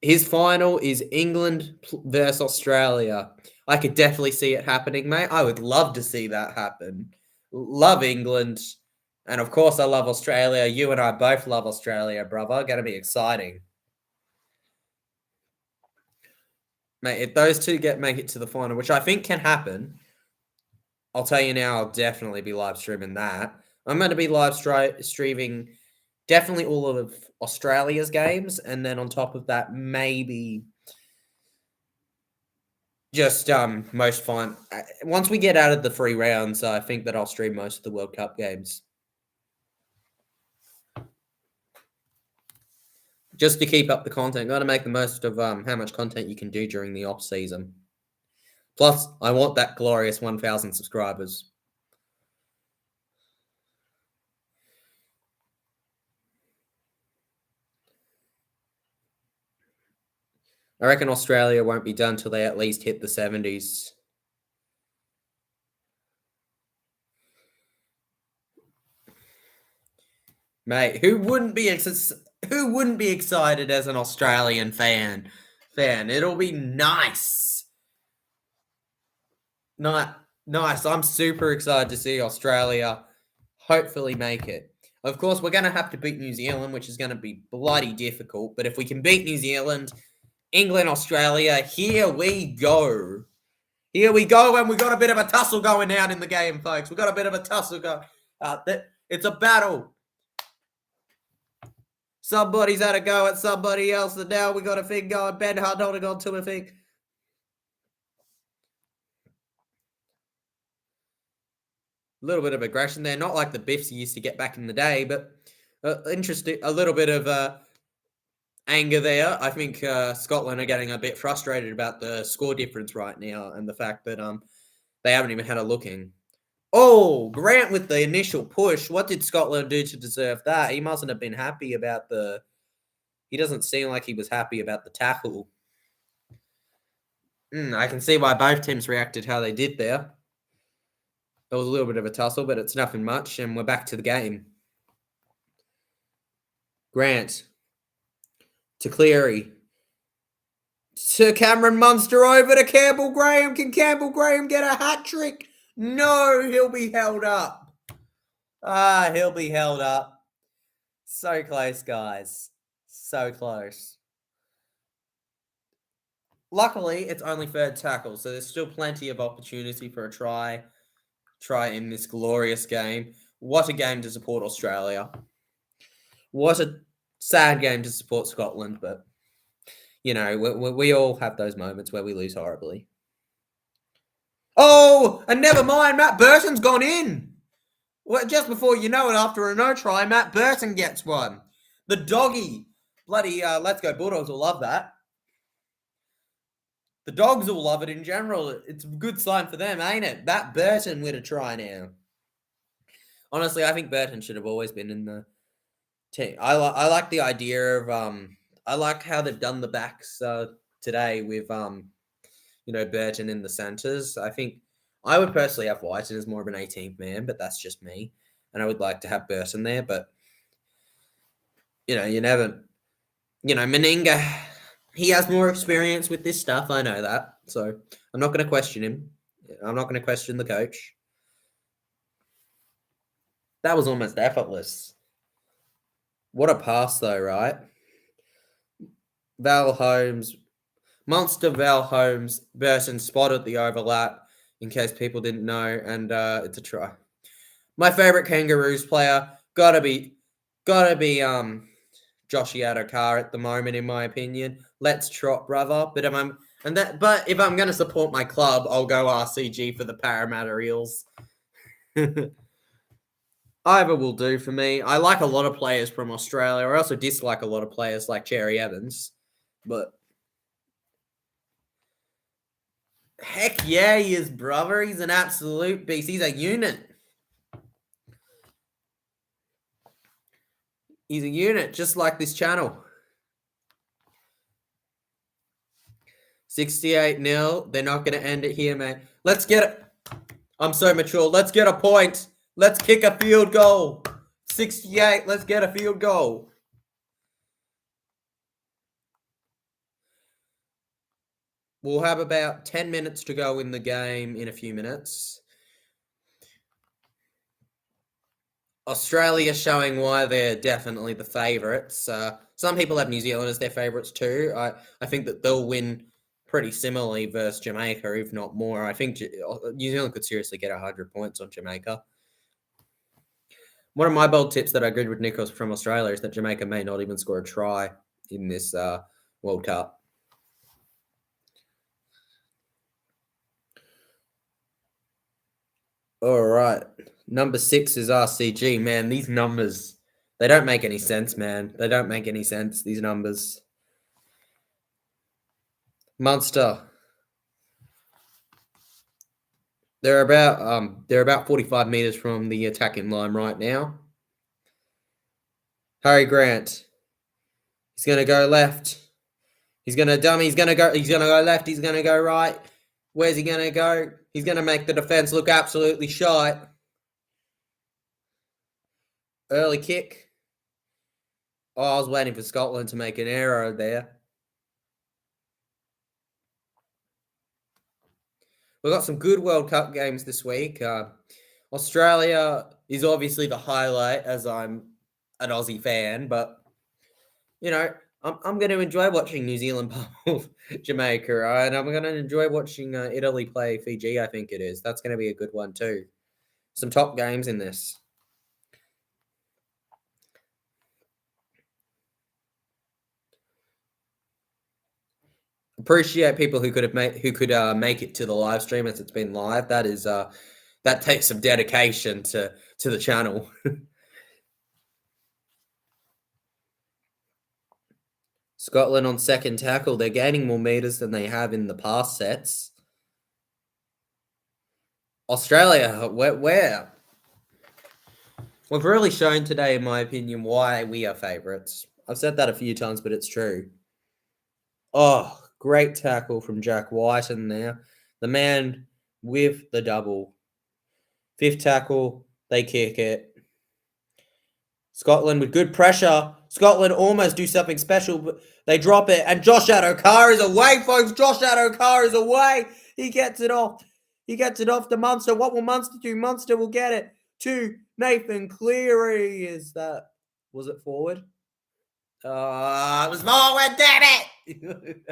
His final is England versus Australia. I could definitely see it happening, mate. I would love to see that happen. Love England. And of course, I love Australia. You and I both love Australia, brother. Going to be exciting. Mate, if those two make it to the final, which I think can happen, I'll tell you now, I'll definitely be live streaming that. I'm going to be live streaming definitely all of Australia's games. And then on top of that, maybe just most fun. Once we get out of the free rounds, I think that I'll stream most of the World Cup games. Just to keep up the content. Got to make the most of how much content you can do during the off season. Plus, I want that glorious 1,000 subscribers. I reckon Australia won't be done till they at least hit the 70s. Mate, who wouldn't be excited as an Australian fan? It'll be nice. Nice. I'm super excited to see Australia hopefully make it. Of course, we're going to have to beat New Zealand, which is going to be bloody difficult. But if we can beat New Zealand, England, Australia, here we go. Here we go, and we got a bit of a tussle going out in the game, folks. We got a bit of a tussle going. It's a battle. Somebody's had a go at somebody else, and now we got a thing going. Ben Hunt holding on to a thing. A little bit of aggression there, not like the Biffs he used to get back in the day, but interesting. A little bit of anger there. I think Scotland are getting a bit frustrated about the score difference right now and the fact that they haven't even had a look in. Oh, Grant with the initial push. What did Scotland do to deserve that? He mustn't have been happy about He doesn't seem like he was happy about the tackle. I can see why both teams reacted how they did there. There was a little bit of a tussle, but it's nothing much, and we're back to the game. Grant to Cleary. To Cameron Munster over to Campbell Graham. Can Campbell Graham get a hat trick? No, he'll be held up. He'll be held up. So close, guys. So close. Luckily, it's only third tackle, so there's still plenty of opportunity for a try in this glorious game. What a game to support Australia. What a sad game to support Scotland, but, you know, we all have those moments where we lose horribly. Oh, and never mind, Matt Burton's gone in. Well, just before you know it, after a no try, Matt Burton gets one. The doggy. Bloody Let's Go Bulldogs will love that. The dogs will love it in general. It's a good sign for them, ain't it? Matt Burton with a try now. Honestly, I think Burton should have always been in the team. I like the idea of I like how they've done the backs today with Burton in the centres. I think I would personally have Whiten as more of an 18th man, but that's just me. And I would like to have Burton there, but you never. Meninga, he has more experience with this stuff. I know that. So I'm not going to question him. I'm not going to question the coach. That was almost effortless. What a pass, though, right? Val Holmes, Monster Val Holmes, Burton spotted the overlap, in case people didn't know, and it's a try. My favourite Kangaroos player, gotta be Joshy Adokar at the moment, in my opinion. Let's trot, brother. But if I'm going to support my club, I'll go RCG for the Parramatta Eels. Either will do for me. I like a lot of players from Australia. I also dislike a lot of players like Cherry Evans. But heck yeah, he is, brother. He's an absolute beast. He's a unit. He's a unit, just like this channel. 68-0. They're not going to end it here, mate. Let's get it. I'm so mature. Let's get a point. Let's kick a field goal. 68. Let's get a field goal. We'll have about 10 minutes to go in the game in a few minutes. Australia showing why they're definitely the favourites. Some people have New Zealand as their favourites too. I think that they'll win pretty similarly versus Jamaica, if not more. I think New Zealand could seriously get 100 points on Jamaica. One of my bold tips that I agreed with Nichols from Australia is that Jamaica may not even score a try in this World Cup. All right. Number 6 is RCG. Man, these numbers, they don't make any sense, man. They don't make any sense, these numbers. Munster. They're about 45 meters from the attacking line right now. Harry Grant. He's going to go left. He's going to dummy. He's going to go left. He's going to go right. Where's he going to go? He's going to make the defense look absolutely shite. Early kick. Oh, I was waiting for Scotland to make an error there. We've got some good World Cup games this week. Australia is obviously the highlight, as I'm an Aussie fan, but you know, I'm going to enjoy watching New Zealand pull Jamaica, and I'm going to enjoy watching Italy play Fiji. I think it is. That's going to be a good one too. Some top games in this. Appreciate people who could make it to the live stream as it's been live. That is that takes some dedication to the channel. Scotland on second tackle. They're gaining more meters than they have in the past sets. Australia, where? We've really shown today, in my opinion, why we are favourites. I've said that a few times, but it's true. Oh, great tackle from Jack Whiten there. The man with the double. Fifth tackle, they kick it. Scotland with good pressure. Scotland almost do something special, but they drop it. And Josh Adokar is away, folks. Josh Adokar is away. He gets it off. He gets it off to Munster. What will Munster do? Munster will get it to Nathan Cleary. Was it forward? It was forward, damn it!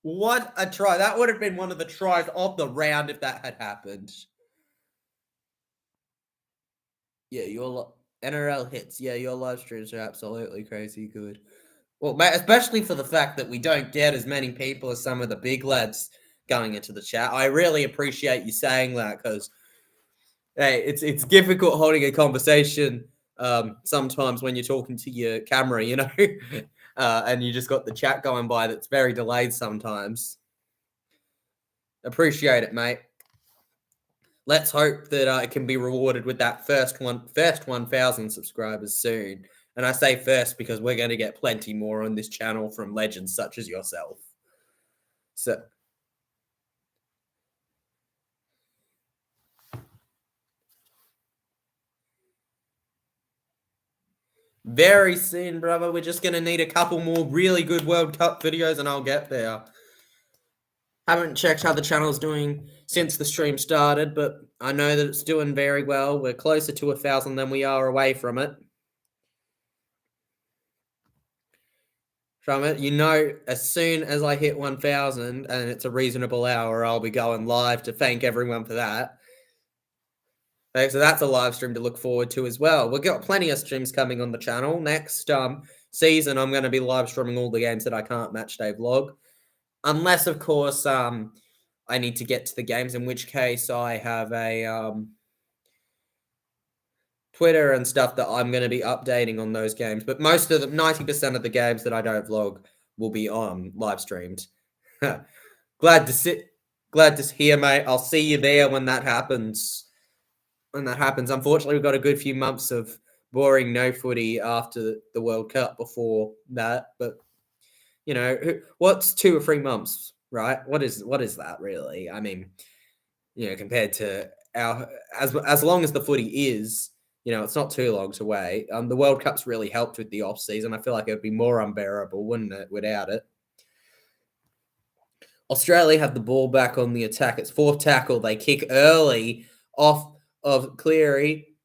What a try. That would have been one of the tries of the round if that had happened. Yeah, your NRL hits. Yeah, your live streams are absolutely crazy good. Well, mate, especially for the fact that we don't get as many people as some of the big lads going into the chat. I really appreciate you saying that because, hey, it's difficult holding a conversation sometimes when you're talking to your camera, you know, and you just got the chat going by that's very delayed sometimes. Appreciate it, mate. Let's hope that it can be rewarded with that first 1,000 subscribers soon. And I say first because we're going to get plenty more on this channel from legends such as yourself. So, very soon, brother. We're just going to need a couple more really good World Cup videos and I'll get there. Haven't checked how the channel's doing since the stream started, but I know that it's doing very well. We're closer to 1,000 than we are away from it. You know, as soon as I hit 1,000 and it's a reasonable hour, I'll be going live to thank everyone for that. Okay, so that's a live stream to look forward to as well. We've got plenty of streams coming on the channel. Next season, I'm going to be live streaming all the games that I can't match day vlog. Unless, of course, I need to get to the games, in which case I have a Twitter and stuff that I'm going to be updating on those games. But most of the 90% of the games that I don't vlog will be live streamed. Glad to hear, mate. I'll see you there when that happens. Unfortunately, we've got a good few months of boring no footy after the World Cup before that. But you know, what's 2 or 3 months, right? What is that really? I mean, you know, compared to as long as the footy is, you know, it's not too long to wait. The World Cup's really helped with the off season. I feel like it would be more unbearable, wouldn't it, without it? Australia have the ball back on the attack. It's fourth tackle. They kick early off of Cleary.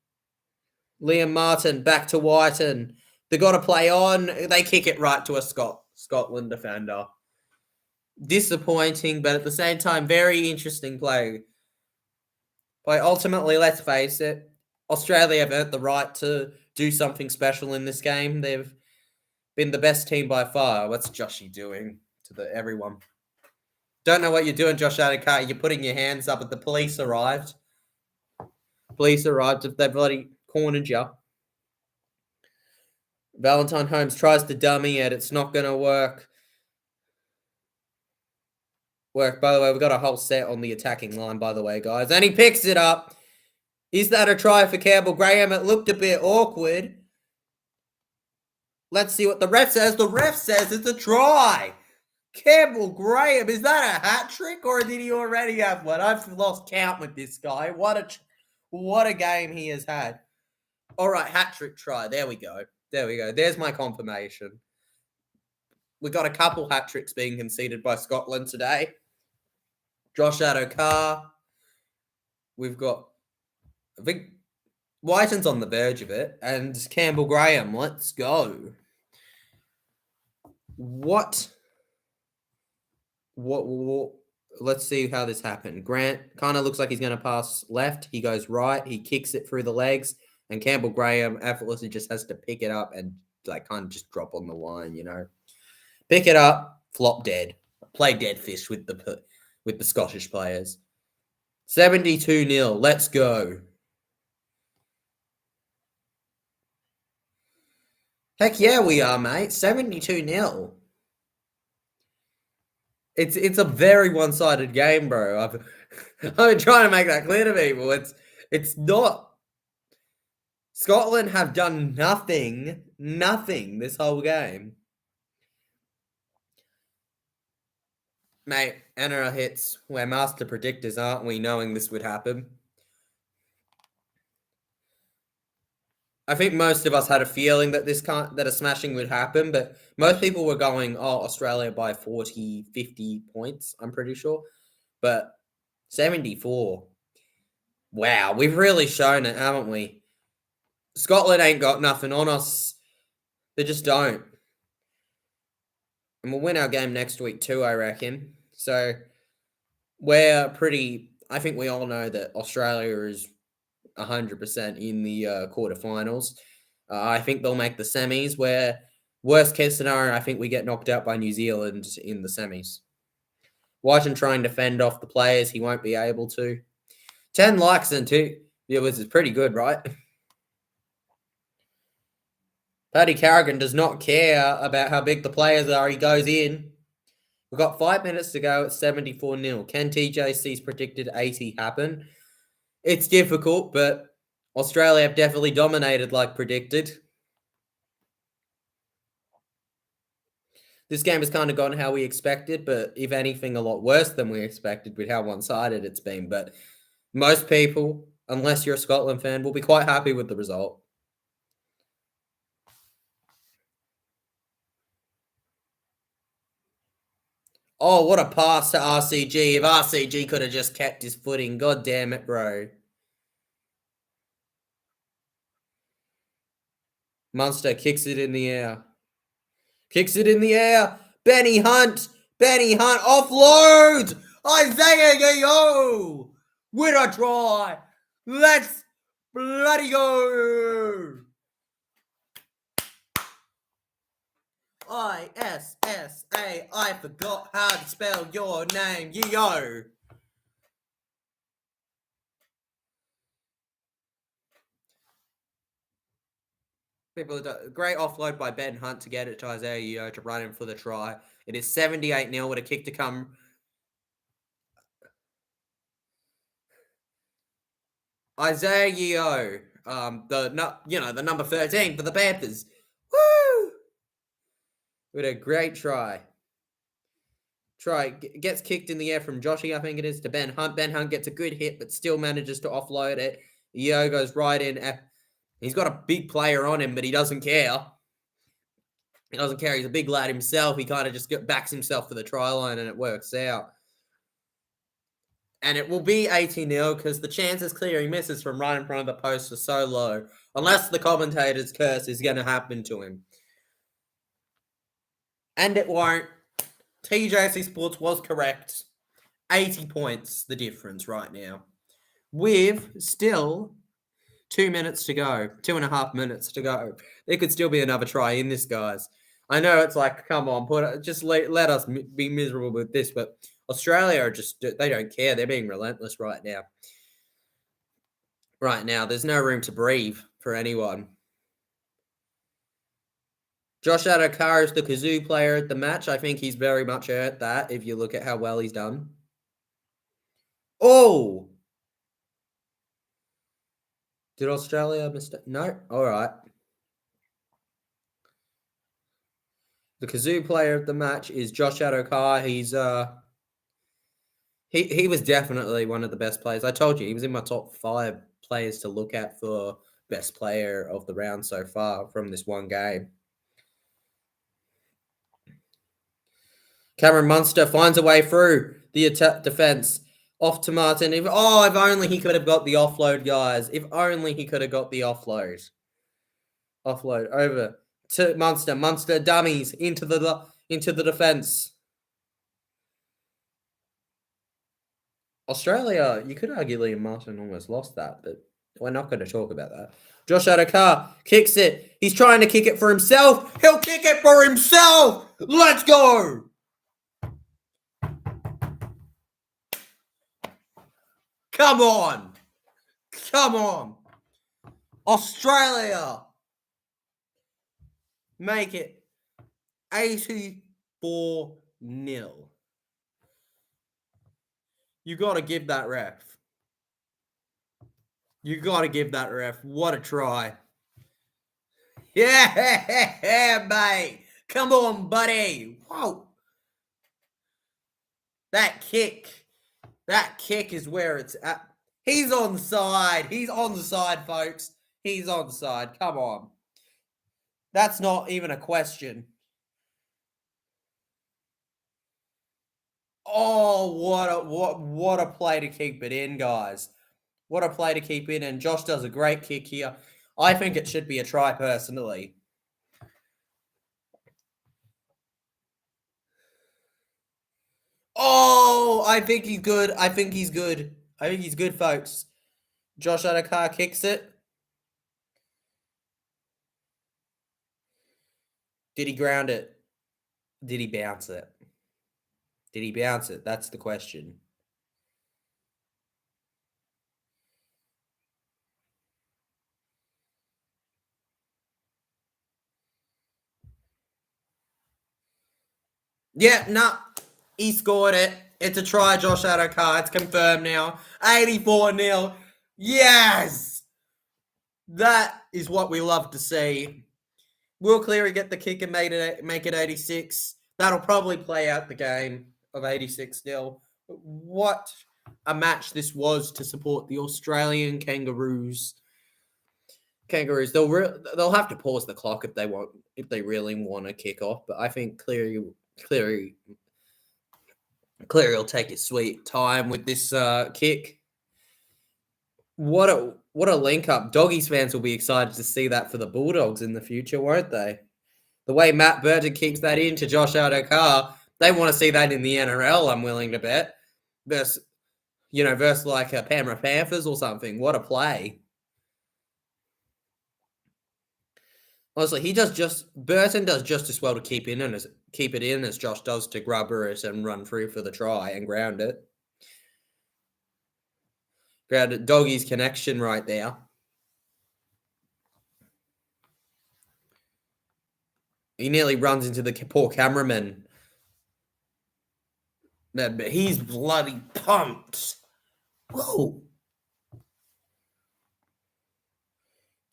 Liam Martin back to Whiten. They got to play on. They kick it right to a Scotland defender. Disappointing, but at the same time, very interesting play. But ultimately, let's face it, Australia have earned the right to do something special in this game. They've been the best team by far. What's Joshy doing to everyone? Don't know what you're doing, Josh Adokar. You're putting your hands up, but the police arrived. Police arrived if they've bloody cornered you. Valentine Holmes tries to dummy it. It's not going to work. By the way, we've got a whole set on the attacking line, by the way, guys. And he picks it up. Is that a try for Campbell Graham? It looked a bit awkward. Let's see what the ref says. The ref says it's a try. Campbell Graham, is that a hat trick or did he already have one? I've lost count with this guy. What a game he has had. All right, hat trick try. There we go. There's my confirmation. We got a couple hat tricks being conceded by Scotland today. Josh Adokar. We've got, I think, Whiten's on the verge of it, and Campbell Graham. Let's go. What? Let's see how this happened. Grant kind of looks like he's going to pass left. He goes right. He kicks it through the legs, and Campbell Graham effortlessly just has to pick it up and kind of just drop on the line. Pick it up, flop dead, play dead fish with the Scottish players. 72-0. Let's go. Heck yeah, we are, mate. 72-0. It's a very one-sided game, bro. I've been trying to make that clear to people. It's not. Scotland have done nothing this whole game. Mate, NRL hits. We're master predictors, aren't we, knowing this would happen? I think most of us had a feeling that that a smashing would happen, but most people were going, Australia by 40, 50 points, I'm pretty sure. But 74. Wow, we've really shown it, haven't we? Scotland ain't got nothing on us. They just don't. And we'll win our game next week too, I reckon. So I think we all know that Australia is 100% in the quarterfinals. I think they'll make the semis, where worst case scenario, I think we get knocked out by New Zealand in the semis. Whiten trying to fend off the players. He won't be able to. 10 likes and 2 viewers is pretty good, right? Paddy Carrigan does not care about how big the players are. He goes in. We've got 5 minutes to go at 74-0. Can TJC's predicted 80 happen? It's difficult, but Australia have definitely dominated like predicted. This game has kind of gone how we expected, but if anything, a lot worse than we expected with how one-sided it's been. But most people, unless you're a Scotland fan, will be quite happy with the result. Oh, what a pass to RCG. If RCG could have just kept his footing. God damn it, bro. Munster kicks it in the air. Benny Hunt offloads. Isaiah Yo with a try. Let's bloody go. ISSA. I forgot how to spell your name. Yo. Great offload by Ben Hunt to get it to Isaiah Yeo to run in for the try. It is 78-0 with a kick to come. Isaiah Yeo, the number 13 for the Panthers. Woo! With a great try. Gets kicked in the air from Joshy, I think it is, to Ben Hunt. Ben Hunt gets a good hit, but still manages to offload it. Yeo goes right in. He's got a big player on him, but he doesn't care. He doesn't care. He's a big lad himself. He kind of just backs himself for the try line, and it works out. And it will be 80-0 because the chances clearing misses from right in front of the post are so low. Unless the commentator's curse is going to happen to him. And it won't. TJC Sports was correct. 80 points, the difference right now. With still 2 minutes to go. 2.5 minutes to go. There could still be another try in this, guys. I know it's like, come on, let us be miserable with this, but Australia they don't care. They're being relentless right now. Right now, there's no room to breathe for anyone. Josh Adokar is the Kazoo player at the match. I think he's very much earned that if you look at how well he's done. Oh! Did Australia mistake? No? All right. The Kazoo player of the match is Josh Adokar. He's he was definitely one of the best players. I told you, he was in my top 5 players to look at for best player of the round so far from this one game. Cameron Munster finds a way through the defense. Off to Martin. If only he could have got the offload, guys. If only he could have got the offload. Offload over to Munster. Munster dummies into the defense. Australia, you could argue Liam Martin almost lost that, but we're not going to talk about that. Josh Adokar kicks it. He's trying to kick it for himself. He'll kick it for himself. Let's go. Come on. Come on. Australia. Make it 84-0. You got to give that ref. What a try. Yeah, mate. Come on, buddy. Whoa. That kick is where it's at. He's on the side. Folks. He's on the side. Come on. That's not even a question. Oh, what a play to keep it in, guys. What a play to keep in, and Josh does a great kick here. I think it should be a try, personally. Oh, I think he's good. I think he's good, folks. Josh Adokar kicks it. Did he ground it? Did he bounce it? That's the question. Yeah, no. He scored it. It's a try, Josh Adokar. It's confirmed now. 84-0. Yes! That is what we love to see. Will Cleary get the kick and make it 86? That'll probably play out the game of 86-0. What a match this was to support the Australian Kangaroos. They'll have to pause the clock if they really want to kick off. But I think Cleary will take his sweet time with this kick. What a link up. Doggies fans will be excited to see that for the Bulldogs in the future, won't they? The way Matt Burton keeps that in to Josh Adokar, they want to see that in the NRL, I'm willing to bet. Versus like a Penrith Panthers or something. What a play. Honestly, Burton does just as well to keep it in as Josh does to grubber it and run through for the try and ground it. Grounded Doggy's connection right there. He nearly runs into the poor cameraman. But he's bloody pumped. Whoa.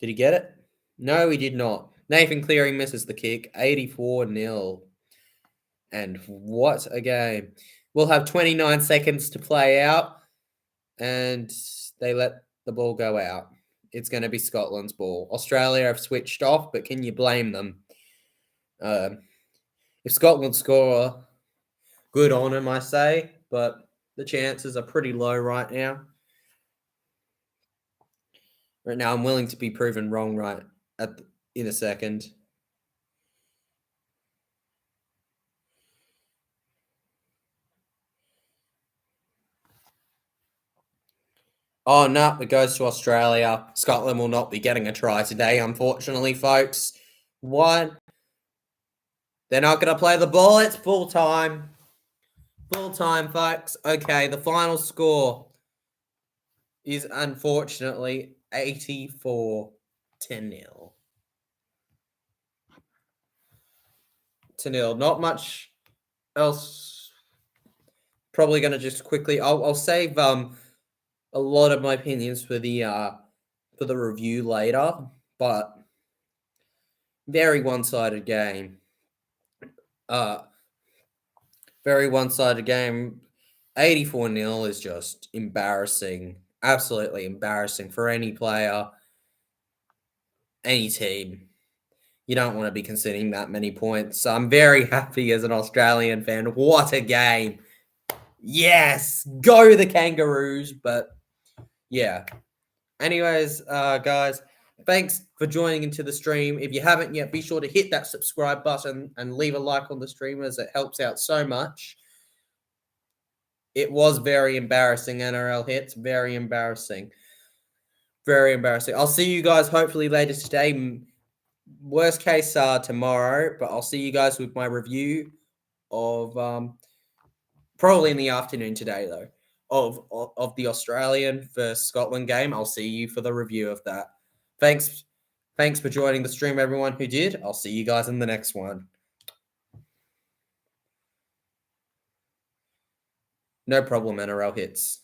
Did he get it? No, he did not. Nathan Cleary misses the kick. 84-0. And what a game. We'll have 29 seconds to play out. And they let the ball go out. It's going to be Scotland's ball. Australia have switched off, but can you blame them? If Scotland score, good on them, I say. But the chances are pretty low right now. Right now, I'm willing to be proven wrong in a second. Oh, no, it goes to Australia. Scotland will not be getting a try today, unfortunately, folks. What? They're not going to play the ball. It's full time. Full time, folks. Okay, the final score is unfortunately 84-0. Not much else. Probably going to just quickly. I'll save a lot of my opinions for the review later, but very one-sided game. Very one-sided game. 84-0 is just embarrassing. Absolutely embarrassing for any player, any team. You don't want to be conceding that many points. So I'm very happy as an Australian fan. What a game. Yes, go the Kangaroos. But yeah. Anyways, guys, thanks for joining into the stream. If you haven't yet, be sure to hit that subscribe button and leave a like on the stream, as it helps out so much. It was very embarrassing, NRL hits. Very embarrassing. Very embarrassing. I'll see you guys hopefully later today. Worst case tomorrow, but I'll see you guys with my review of probably in the afternoon today, though, of the Australian versus Scotland game. I'll see you for the review of that. Thanks for joining the stream, everyone who did. I'll see you guys in the next one. No problem, NRL hits.